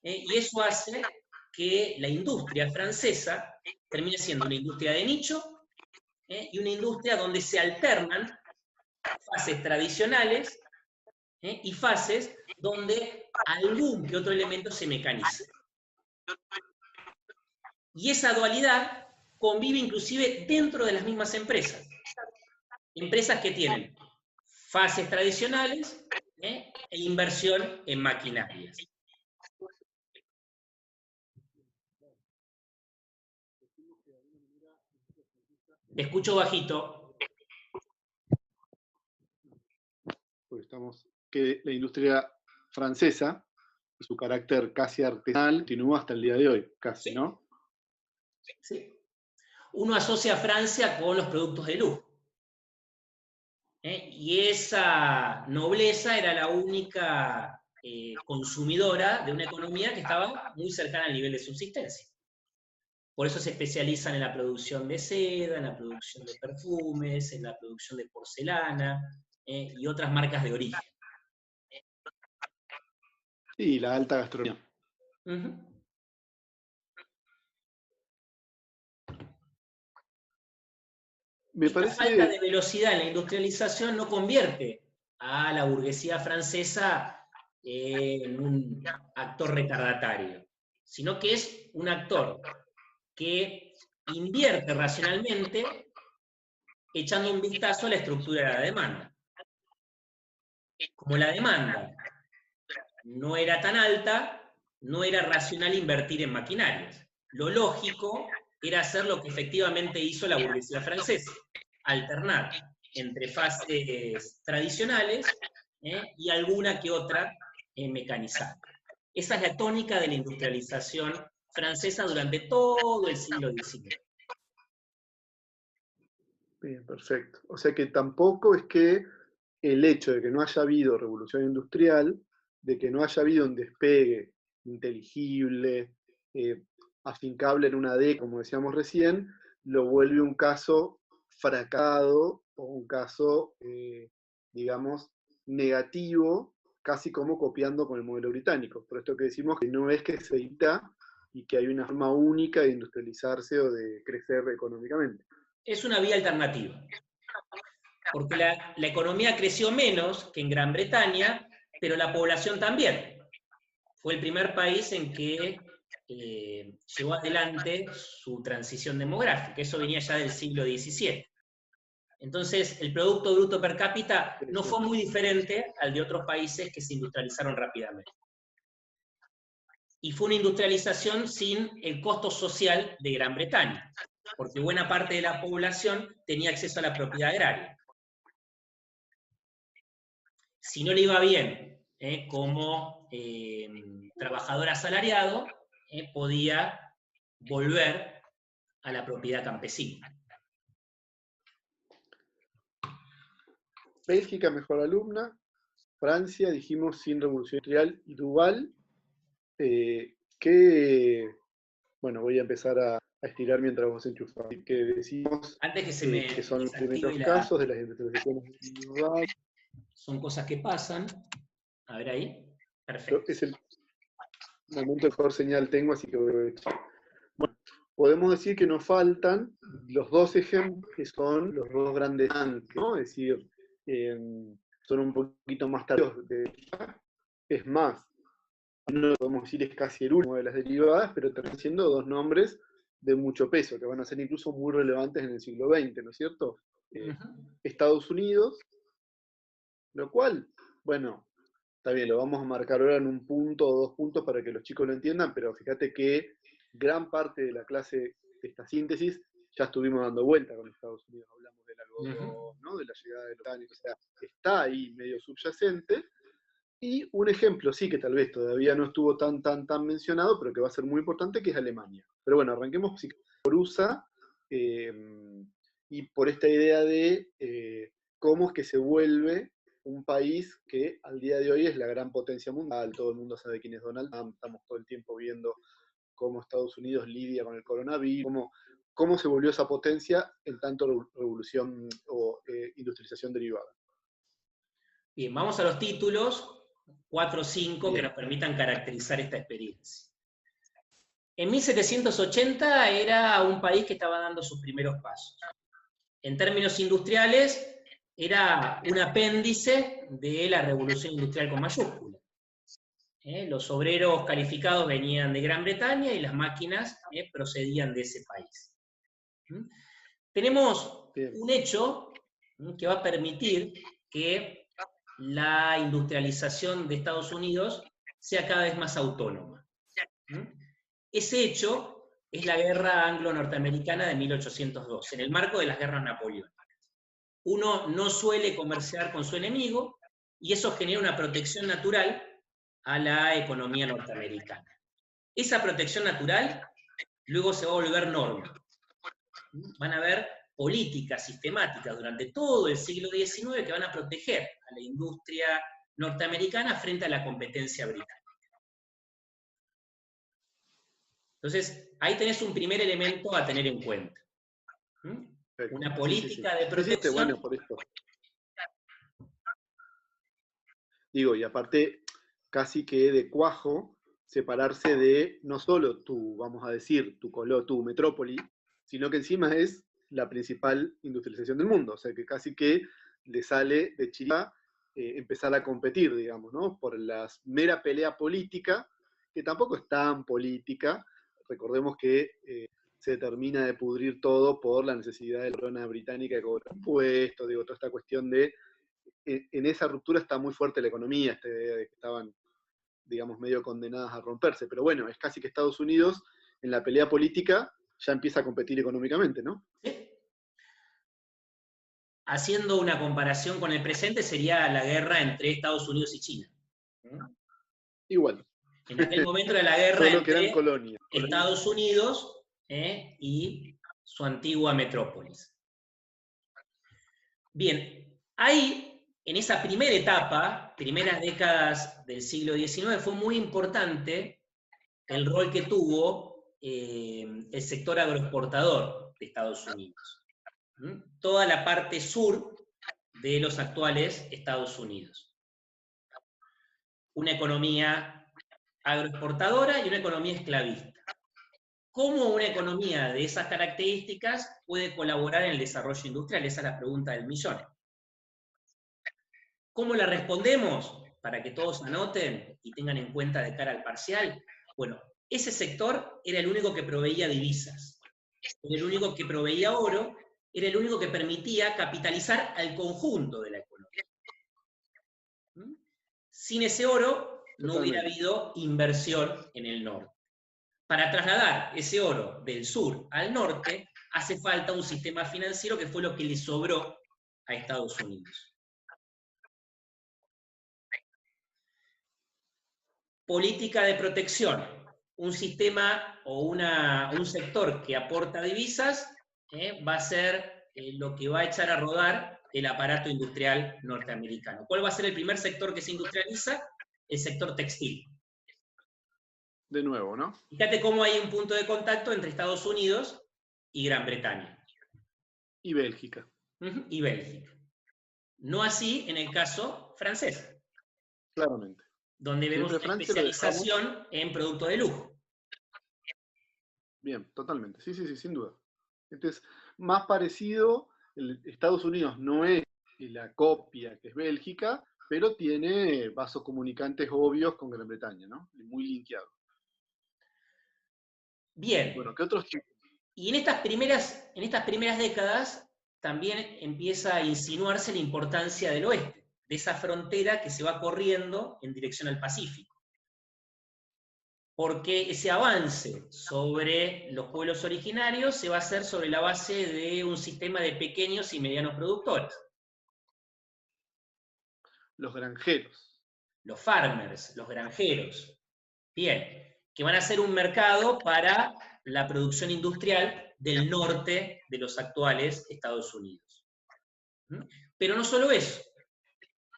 y eso hace que la industria francesa termine siendo una industria de nicho, y una industria donde se alternan fases tradicionales y fases donde algún que otro elemento se mecaniza. Y esa dualidad convive inclusive dentro de las mismas empresas. Empresas que tienen fases tradicionales e inversión en maquinarias. Te escucho bajito. Porque que la industria francesa, su carácter casi artesanal, continúa hasta el día de hoy, casi, ¿no? Sí. Uno asocia a Francia con los productos de lujo. Y esa nobleza era la única consumidora de una economía que estaba muy cercana al nivel de subsistencia. Por eso se especializan en la producción de seda, en la producción de perfumes, en la producción de porcelana y otras marcas de origen. Sí, la alta gastronomía. Me parece... La falta de velocidad en la industrialización no convierte a la burguesía francesa en un actor retardatario, sino que es un actor que invierte racionalmente echando un vistazo a la estructura de la demanda. Como la demanda no era tan alta, no era racional invertir en maquinarias. Lo lógico era hacer lo que efectivamente hizo la burguesía francesa, alternar entre fases tradicionales y alguna que otra mecanizada. Esa es la tónica de la industrialización francesa durante todo el siglo XIX. Bien, perfecto. O sea que tampoco es que el hecho de que no haya habido revolución industrial, de que no haya habido un despegue inteligible, afincable en una década, como decíamos recién, lo vuelve un caso fracasado o un caso, digamos, negativo, casi como copiando con el modelo británico. Por esto que decimos que no es que se edita y que hay una forma única de industrializarse o de crecer económicamente. Es una vía alternativa, porque la economía creció menos que en Gran Bretaña, pero la población también. Fue el primer país en que llevó adelante su transición demográfica. Eso venía ya del siglo XVII. Entonces, el Producto Bruto Per cápita no fue muy diferente al de otros países que se industrializaron rápidamente. Y fue una industrialización sin el costo social de Gran Bretaña, porque buena parte de la población tenía acceso a la propiedad agraria. Si no le iba bien como trabajador asalariado, podía volver a la propiedad campesina. Bélgica, mejor alumna. Francia, dijimos, sin revolución industrial. Y Duval, que, bueno, voy a empezar a estirar mientras vos enchufás. Que decimos Antes que se me que son los primeros desactive casos de las industrializaciones de Duval. Son cosas que pasan. A ver ahí. Perfecto. Es el momento de mejor señal tengo, así que voy a aprovechar. Bueno, podemos decir que nos faltan los dos ejemplos que son los dos grandes antes, ¿no? Es decir, son un poquito más tardíos. Es más, no podemos decir es casi el último de las derivadas, pero terminan siendo dos nombres de mucho peso, que van a ser incluso muy relevantes en el siglo XX, ¿no es cierto? Estados Unidos, lo cual, bueno, está bien, lo vamos a marcar ahora en un punto o dos puntos para que los chicos lo entiendan, pero fíjate que gran parte de la clase de esta síntesis ya estuvimos dando vuelta con Estados Unidos, hablamos del algodón, ¿no? De la llegada de los británicos, o sea, está ahí medio subyacente. Y un ejemplo, sí, que tal vez todavía no estuvo tan mencionado, pero que va a ser muy importante, que es Alemania. Pero bueno, arranquemos por USA y por esta idea de cómo es que se vuelve un país que al día de hoy es la gran potencia mundial. Todo el mundo sabe quién es Donald Trump, estamos todo el tiempo viendo cómo Estados Unidos lidia con el coronavirus, cómo se volvió esa potencia en tanto revolución o industrialización derivada. Bien, vamos a los títulos. 4 o 5 que Bien. nos permitan caracterizar esta experiencia. En 1780 era un país que estaba dando sus primeros pasos. En términos industriales, era un apéndice de la revolución industrial con mayúscula. Los obreros calificados venían de Gran Bretaña y las máquinas procedían de ese país. Tenemos un hecho que va a permitir que la industrialización de Estados Unidos sea cada vez más autónoma. Ese hecho es la guerra anglo-norteamericana de 1812, en el marco de las guerras napoleónicas. Uno no suele comerciar con su enemigo y eso genera una protección natural a la economía norteamericana. Esa protección natural luego se va a volver norma. Van a haber políticas sistemáticas durante todo el siglo XIX que van a proteger a la industria norteamericana frente a la competencia británica. Entonces, ahí tenés un primer elemento a tener en cuenta. Una política de protección. Bueno, por esto. Digo, y aparte, casi que de cuajo, separarse de no solo tu, vamos a decir, tu metrópoli, sino que encima es la principal industrialización del mundo. O sea, que casi que le sale de Chile empezar a competir, digamos, ¿no? Por la mera pelea política, que tampoco es tan política. Recordemos que se termina de pudrir todo por la necesidad de la corona británica de cobrar impuestos, digo, toda esta cuestión de en esa ruptura está muy fuerte la economía, esta idea de que estaban, digamos, medio condenadas a romperse. Pero bueno, es casi que Estados Unidos, en la pelea política, ya empieza a competir económicamente, ¿no? ¿Sí? Haciendo una comparación con el presente, sería la guerra entre Estados Unidos y China. Igual. En aquel momento era la guerra Solo que eran entre colonias. Estados Unidos y su antigua metrópolis. Bien, ahí, en esa primera etapa, primeras décadas del siglo XIX, fue muy importante el rol que tuvo el sector agroexportador de Estados Unidos. Toda la parte sur de los actuales Estados Unidos. Una economía agroexportadora y una economía esclavista. ¿Cómo una economía de esas características puede colaborar en el desarrollo industrial? Esa es la pregunta del millón. ¿Cómo la respondemos? Para que todos anoten y tengan en cuenta de cara al parcial. Bueno, ese sector era el único que proveía divisas, era el único que proveía oro, era el único que permitía capitalizar al conjunto de la economía. Sin ese oro no hubiera habido inversión en el norte. Para trasladar ese oro del sur al norte, hace falta un sistema financiero que fue lo que le sobró a Estados Unidos. Política de protección. Un sistema o un sector que aporta divisas va a ser lo que va a echar a rodar el aparato industrial norteamericano. ¿Cuál va a ser el primer sector que se industrializa? El sector textil. De nuevo, ¿no? Fíjate cómo hay un punto de contacto entre Estados Unidos y Gran Bretaña. Y Bélgica. Y Bélgica. No así en el caso francés. Claramente. Donde vemos una especialización en productos de lujo. Bien, totalmente. Sí, sin duda. Entonces, más parecido, Estados Unidos no es la copia que es Bélgica, pero tiene vasos comunicantes obvios con Gran Bretaña, ¿no? Muy linkeado. Bien. Bueno, ¿qué otros tipos? Y en estas primeras décadas también empieza a insinuarse la importancia del oeste, de esa frontera que se va corriendo en dirección al Pacífico. Porque ese avance sobre los pueblos originarios se va a hacer sobre la base de un sistema de pequeños y medianos productores. Los granjeros. Los farmers, los granjeros. Bien, que van a ser un mercado para la producción industrial del norte de los actuales Estados Unidos. Pero no solo eso,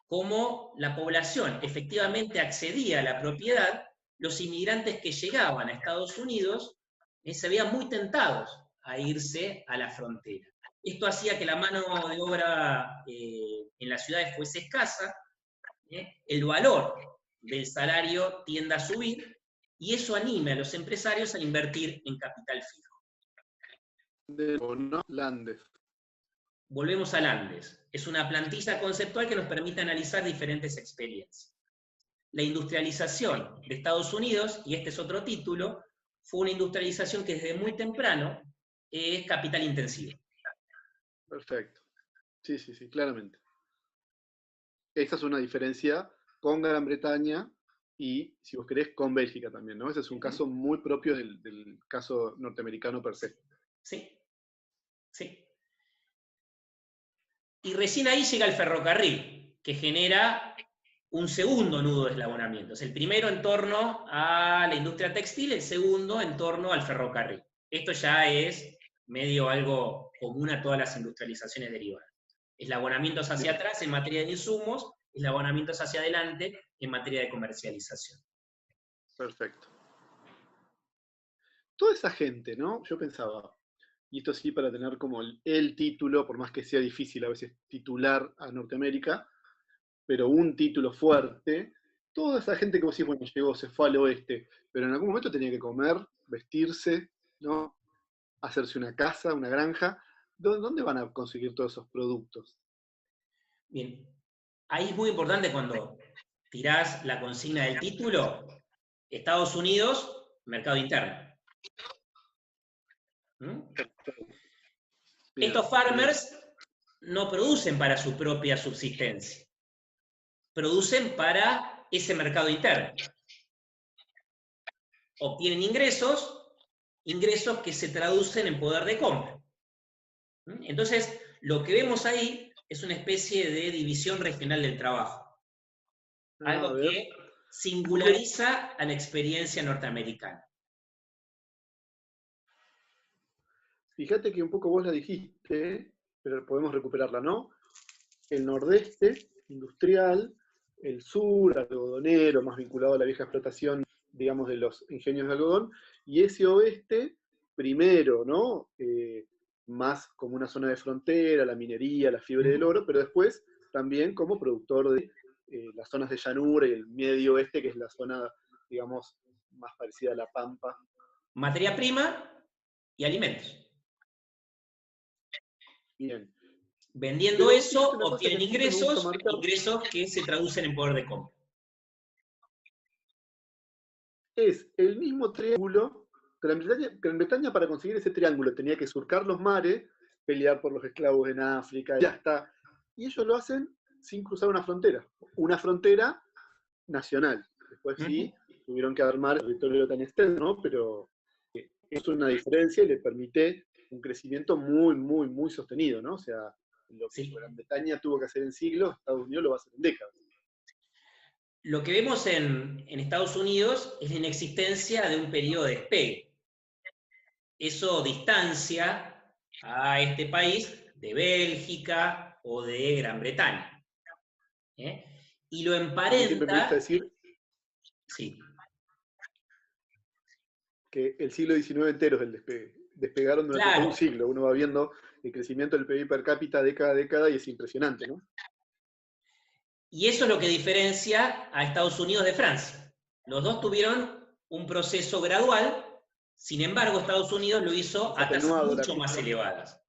como la población efectivamente accedía a la propiedad, los inmigrantes que llegaban a Estados Unidos se veían muy tentados a irse a la frontera. Esto hacía que la mano de obra en las ciudades fuese escasa, el valor del salario tiende a subir, y eso anima a los empresarios a invertir en capital fijo. ¿No? Landes. Volvemos a Landes. Es una plantilla conceptual que nos permite analizar diferentes experiencias. La industrialización de Estados Unidos, y este es otro título, fue una industrialización que desde muy temprano es capital intensivo. Perfecto. Sí, claramente. Esa es una diferencia con Gran Bretaña y, si vos querés, con Bélgica también, ¿no? Ese es un caso muy propio del caso norteamericano per se. Sí. Y recién ahí llega el ferrocarril, que genera un segundo nudo de eslabonamiento. Es el primero en torno a la industria textil, el segundo en torno al ferrocarril. Esto ya es medio algo común a todas las industrializaciones derivadas. Eslabonamientos hacia atrás en materia de insumos, eslabonamientos hacia adelante en materia de comercialización. Perfecto. Toda esa gente, ¿no? Yo pensaba, y esto sí para tener como el título, por más que sea difícil a veces titular a Norteamérica, pero un título fuerte, toda esa gente que vos decís, bueno, llegó, se fue al oeste, pero en algún momento tenía que comer, vestirse, ¿no? Hacerse una casa, una granja. ¿Dónde van a conseguir todos esos productos? Bien, ahí es muy importante cuando tirás la consigna del título, Estados Unidos, mercado interno. Estos farmers no producen para su propia subsistencia, producen para ese mercado interno. Obtienen ingresos que se traducen en poder de compra. Entonces, lo que vemos ahí es una especie de división regional del trabajo. A Algo ver. que singulariza a la experiencia norteamericana. Fíjate que un poco vos la dijiste, pero podemos recuperarla, ¿no? El nordeste industrial, el sur algodonero, más vinculado a la vieja explotación, digamos, de los ingenios de algodón, y ese oeste, primero, ¿no? Más como una zona de frontera, la minería, la fiebre del oro, pero después también como productor de las zonas de llanura y el medio oeste, que es la zona, digamos, más parecida a la pampa. Materia prima y alimentos. Bien. Vendiendo Pero eso, fíjate una cosa que obtienen siempre me gusta ingresos marcar. que se traducen en poder de compra. Es el mismo triángulo. Gran Bretaña para conseguir ese triángulo tenía que surcar los mares, pelear por los esclavos en África, y ya está. Y ellos lo hacen sin cruzar una frontera nacional. Después sí, tuvieron que armar el territorio tan extenso, ¿no? Pero es una diferencia y le permite un crecimiento muy, muy, muy sostenido, ¿no? O sea, lo que Gran Bretaña tuvo que hacer en siglos, Estados Unidos lo va a hacer en décadas. Lo que vemos en Estados Unidos es la inexistencia de un periodo de despegue. Eso distancia a este país de Bélgica o de Gran Bretaña. Y lo A mí siempre me gusta emparenta... decir Sí. que el siglo XIX entero es el despegue. Despegaron durante todo un siglo. Uno va viendo el crecimiento del PIB per cápita década a década y es impresionante, ¿no? Y eso es lo que diferencia a Estados Unidos de Francia. Los dos tuvieron un proceso gradual, sin embargo, Estados Unidos lo hizo a tasas mucho más elevadas.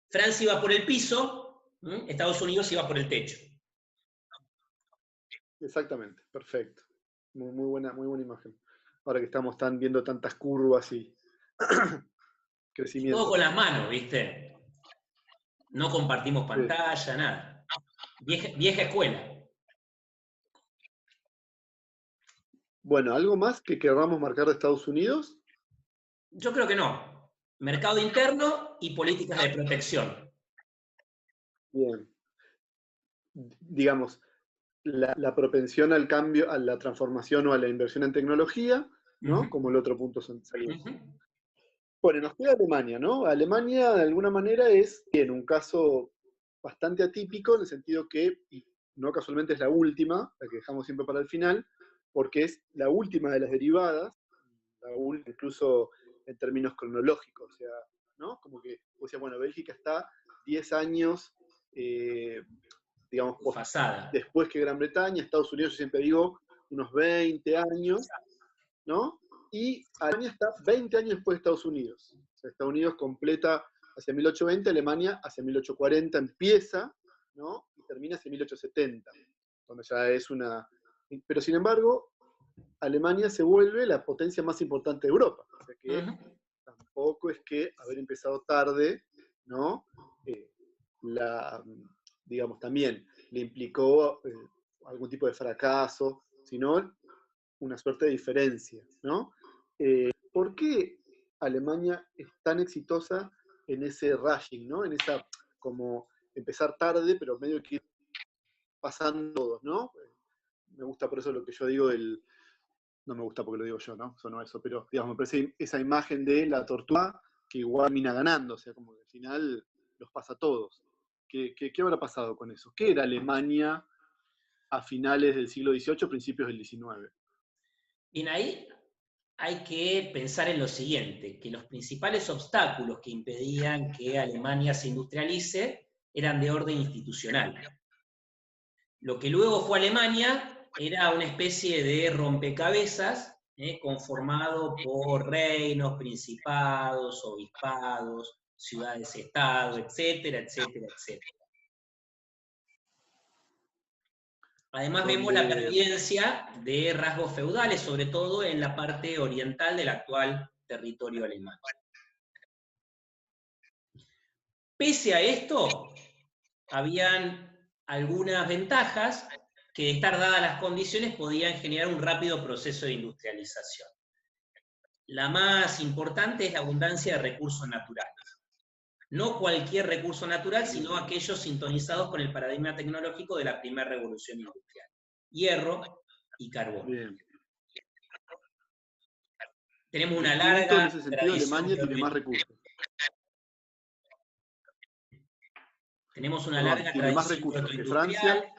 Francia iba por el piso, Estados Unidos iba por el techo. Exactamente, perfecto. Muy buena imagen. Ahora que estamos viendo tantas curvas y crecimiento. Todo con las manos, ¿viste? No compartimos pantalla, nada. Vieja escuela. Bueno, ¿algo más que queramos marcar de Estados Unidos? Yo creo que no. Mercado interno y políticas de protección. Bien. Digamos, la propensión al cambio, a la transformación o a la inversión en tecnología, ¿no? Como el otro punto salió. Bueno, nos queda Alemania, ¿no? Alemania, de alguna manera, es bien, un caso bastante atípico, en el sentido que, y no casualmente es la última, la que dejamos siempre para el final, porque es la última de las derivadas, incluso en términos cronológicos, o sea, ¿no? Como que, o sea, bueno, Bélgica está 10 años, digamos, después que Gran Bretaña, Estados Unidos, yo siempre digo, unos 20 años, ¿no? Y Alemania está 20 años después de Estados Unidos. O sea, Estados Unidos completa hacia 1820, Alemania hacia 1840 empieza, ¿no? Y termina hacia 1870, cuando ya es una... Pero sin embargo, Alemania se vuelve la potencia más importante de Europa. O sea que tampoco es que haber empezado tarde, ¿no? Digamos, también le implicó algún tipo de fracaso, sino una suerte de diferencia, ¿no? ¿Por qué Alemania es tan exitosa en ese rushing, ¿no? En esa, como, empezar tarde, pero medio que ir pasando todos, ¿no? Me gusta por eso lo que yo digo del... No me gusta porque lo digo yo, ¿no? Sonó eso, pero digamos, me parece esa imagen de la tortuga que igual termina ganando, o sea, como que al final los pasa a todos. ¿Qué habrá pasado con eso? ¿Qué era Alemania a finales del siglo XVIII, principios del XIX? Bien, ahí hay que pensar en lo siguiente, que los principales obstáculos que impedían que Alemania se industrialice eran de orden institucional. Lo que luego fue Alemania era una especie de rompecabezas conformado por reinos, principados, obispados, ciudades-estado, etcétera, etcétera, etcétera. Además vemos la pervivencia de rasgos feudales, sobre todo en la parte oriental del actual territorio alemán. Pese a esto, habían algunas ventajas que de estar dadas las condiciones podían generar un rápido proceso de industrialización. La más importante es la abundancia de recursos naturales. No cualquier recurso natural, sino aquellos sintonizados con el paradigma tecnológico de la primera revolución industrial. Hierro y carbón. Bien. Tenemos una Distinto, larga en ese sentido, tradición Alemania tiene más geológica. recursos. Tenemos una Perdón, larga tiene más tradición recursos que agroindustrial. Francia.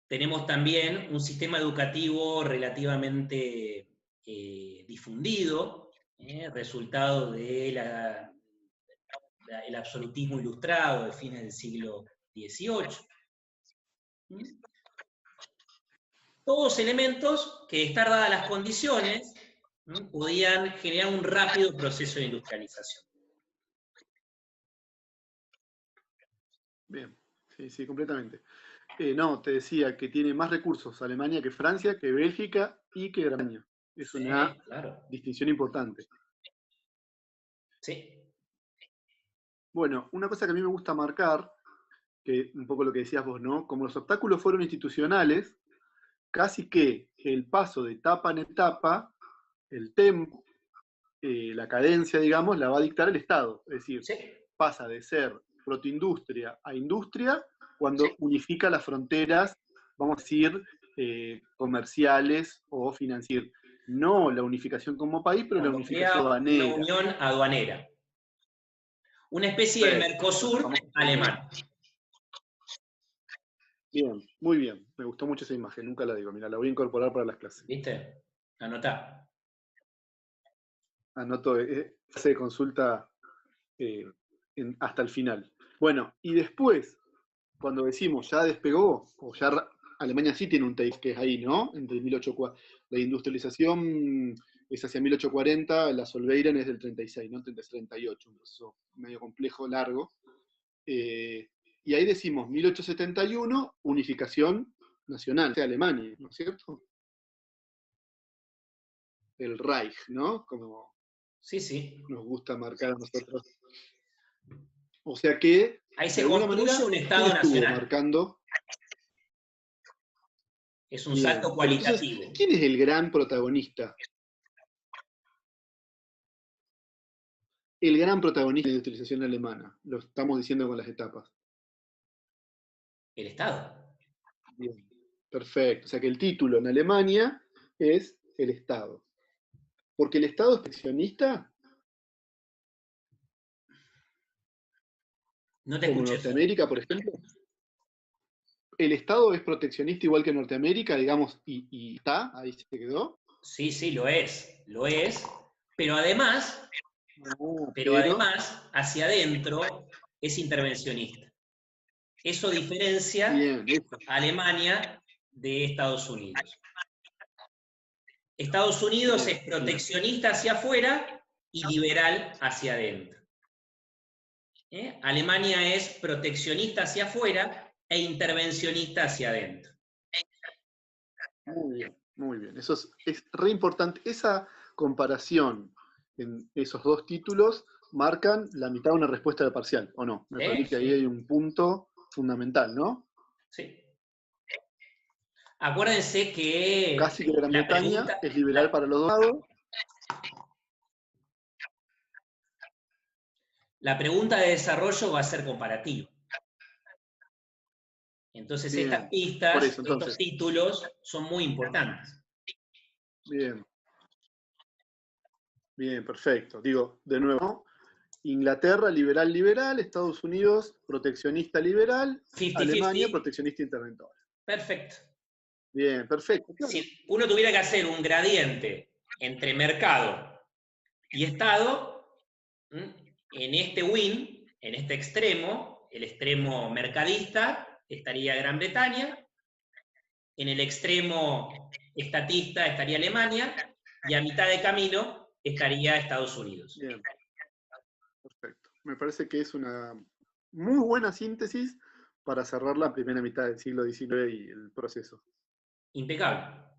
Tenemos también un sistema educativo relativamente difundido, resultado del absolutismo ilustrado de fines del siglo XVIII. Todos elementos que, de estar dadas las condiciones, podían generar un rápido proceso de industrialización. Bien, sí, completamente. No, te decía que tiene más recursos Alemania que Francia, que Bélgica y que Gran Bretaña. Es una distinción importante. Sí. Bueno, una cosa que a mí me gusta marcar, que un poco lo que decías vos, ¿no? Como los obstáculos fueron institucionales, casi que el paso de etapa en etapa, el tempo, la cadencia, digamos, la va a dictar el Estado. Es decir, pasa de ser protoindustria a industria cuando unifica las fronteras, vamos a decir, comerciales o financieras. No la unificación como país, pero cuando la unificación crea aduanera. una unión aduanera. Una especie de Mercosur alemán. Bien, muy bien. Me gustó mucho esa imagen, nunca la digo. Mira, la voy a incorporar para las clases. ¿Viste? Anotá. Anoto, se consulta hasta el final. Bueno, y después, cuando decimos ya despegó, o ya Alemania sí tiene un TAFE que es ahí, ¿no? Entre 1840, la industrialización es hacia 1840, la Solveiren es del 36, ¿no? 38, un proceso medio complejo, largo. Y ahí decimos 1871, unificación nacional de Alemania, ¿no es cierto? El Reich, ¿no? Como sí. nos gusta marcar a nosotros. O sea que, ahí de se alguna construye manera, un ¿quién Estado estuvo nacional. marcando? Es un Bien. salto Pero entonces, cualitativo. ¿quién es el gran protagonista? El gran protagonista de la utilización alemana. Lo estamos diciendo con las etapas. El Estado. Bien. Perfecto. O sea que el título en Alemania es el Estado. Porque el Estado es proteccionista. No te Como escuché. Norteamérica, por ejemplo. El Estado es proteccionista igual que Norteamérica, digamos, y está, ahí se quedó. Sí, lo es. Pero además, hacia adentro es intervencionista. Eso diferencia a Alemania de Estados Unidos. Estados Unidos es proteccionista hacia afuera y liberal hacia adentro. Alemania es proteccionista hacia afuera e intervencionista hacia adentro. Muy bien. Eso es re importante. Esa comparación en esos dos títulos marcan la mitad de una respuesta de parcial, ¿o no? Me parece que ahí hay un punto fundamental, ¿no? Sí. Acuérdense que casi que Gran Bretaña es liberal para los dos lados. La pregunta de desarrollo va a ser comparativa. Entonces estas pistas, estos títulos son muy importantes. Bien, perfecto. Digo, de nuevo, Inglaterra liberal, Estados Unidos proteccionista liberal, 50-50. Alemania proteccionista interventora. Perfecto. Bien, perfecto. Claro. Si uno tuviera que hacer un gradiente entre mercado y Estado, en este win, en este extremo, el extremo mercadista, estaría Gran Bretaña, en el extremo estatista estaría Alemania, y a mitad de camino estaría Estados Unidos. Bien. Perfecto. Me parece que es una muy buena síntesis para cerrar la primera mitad del siglo XIX y el proceso. Impecable.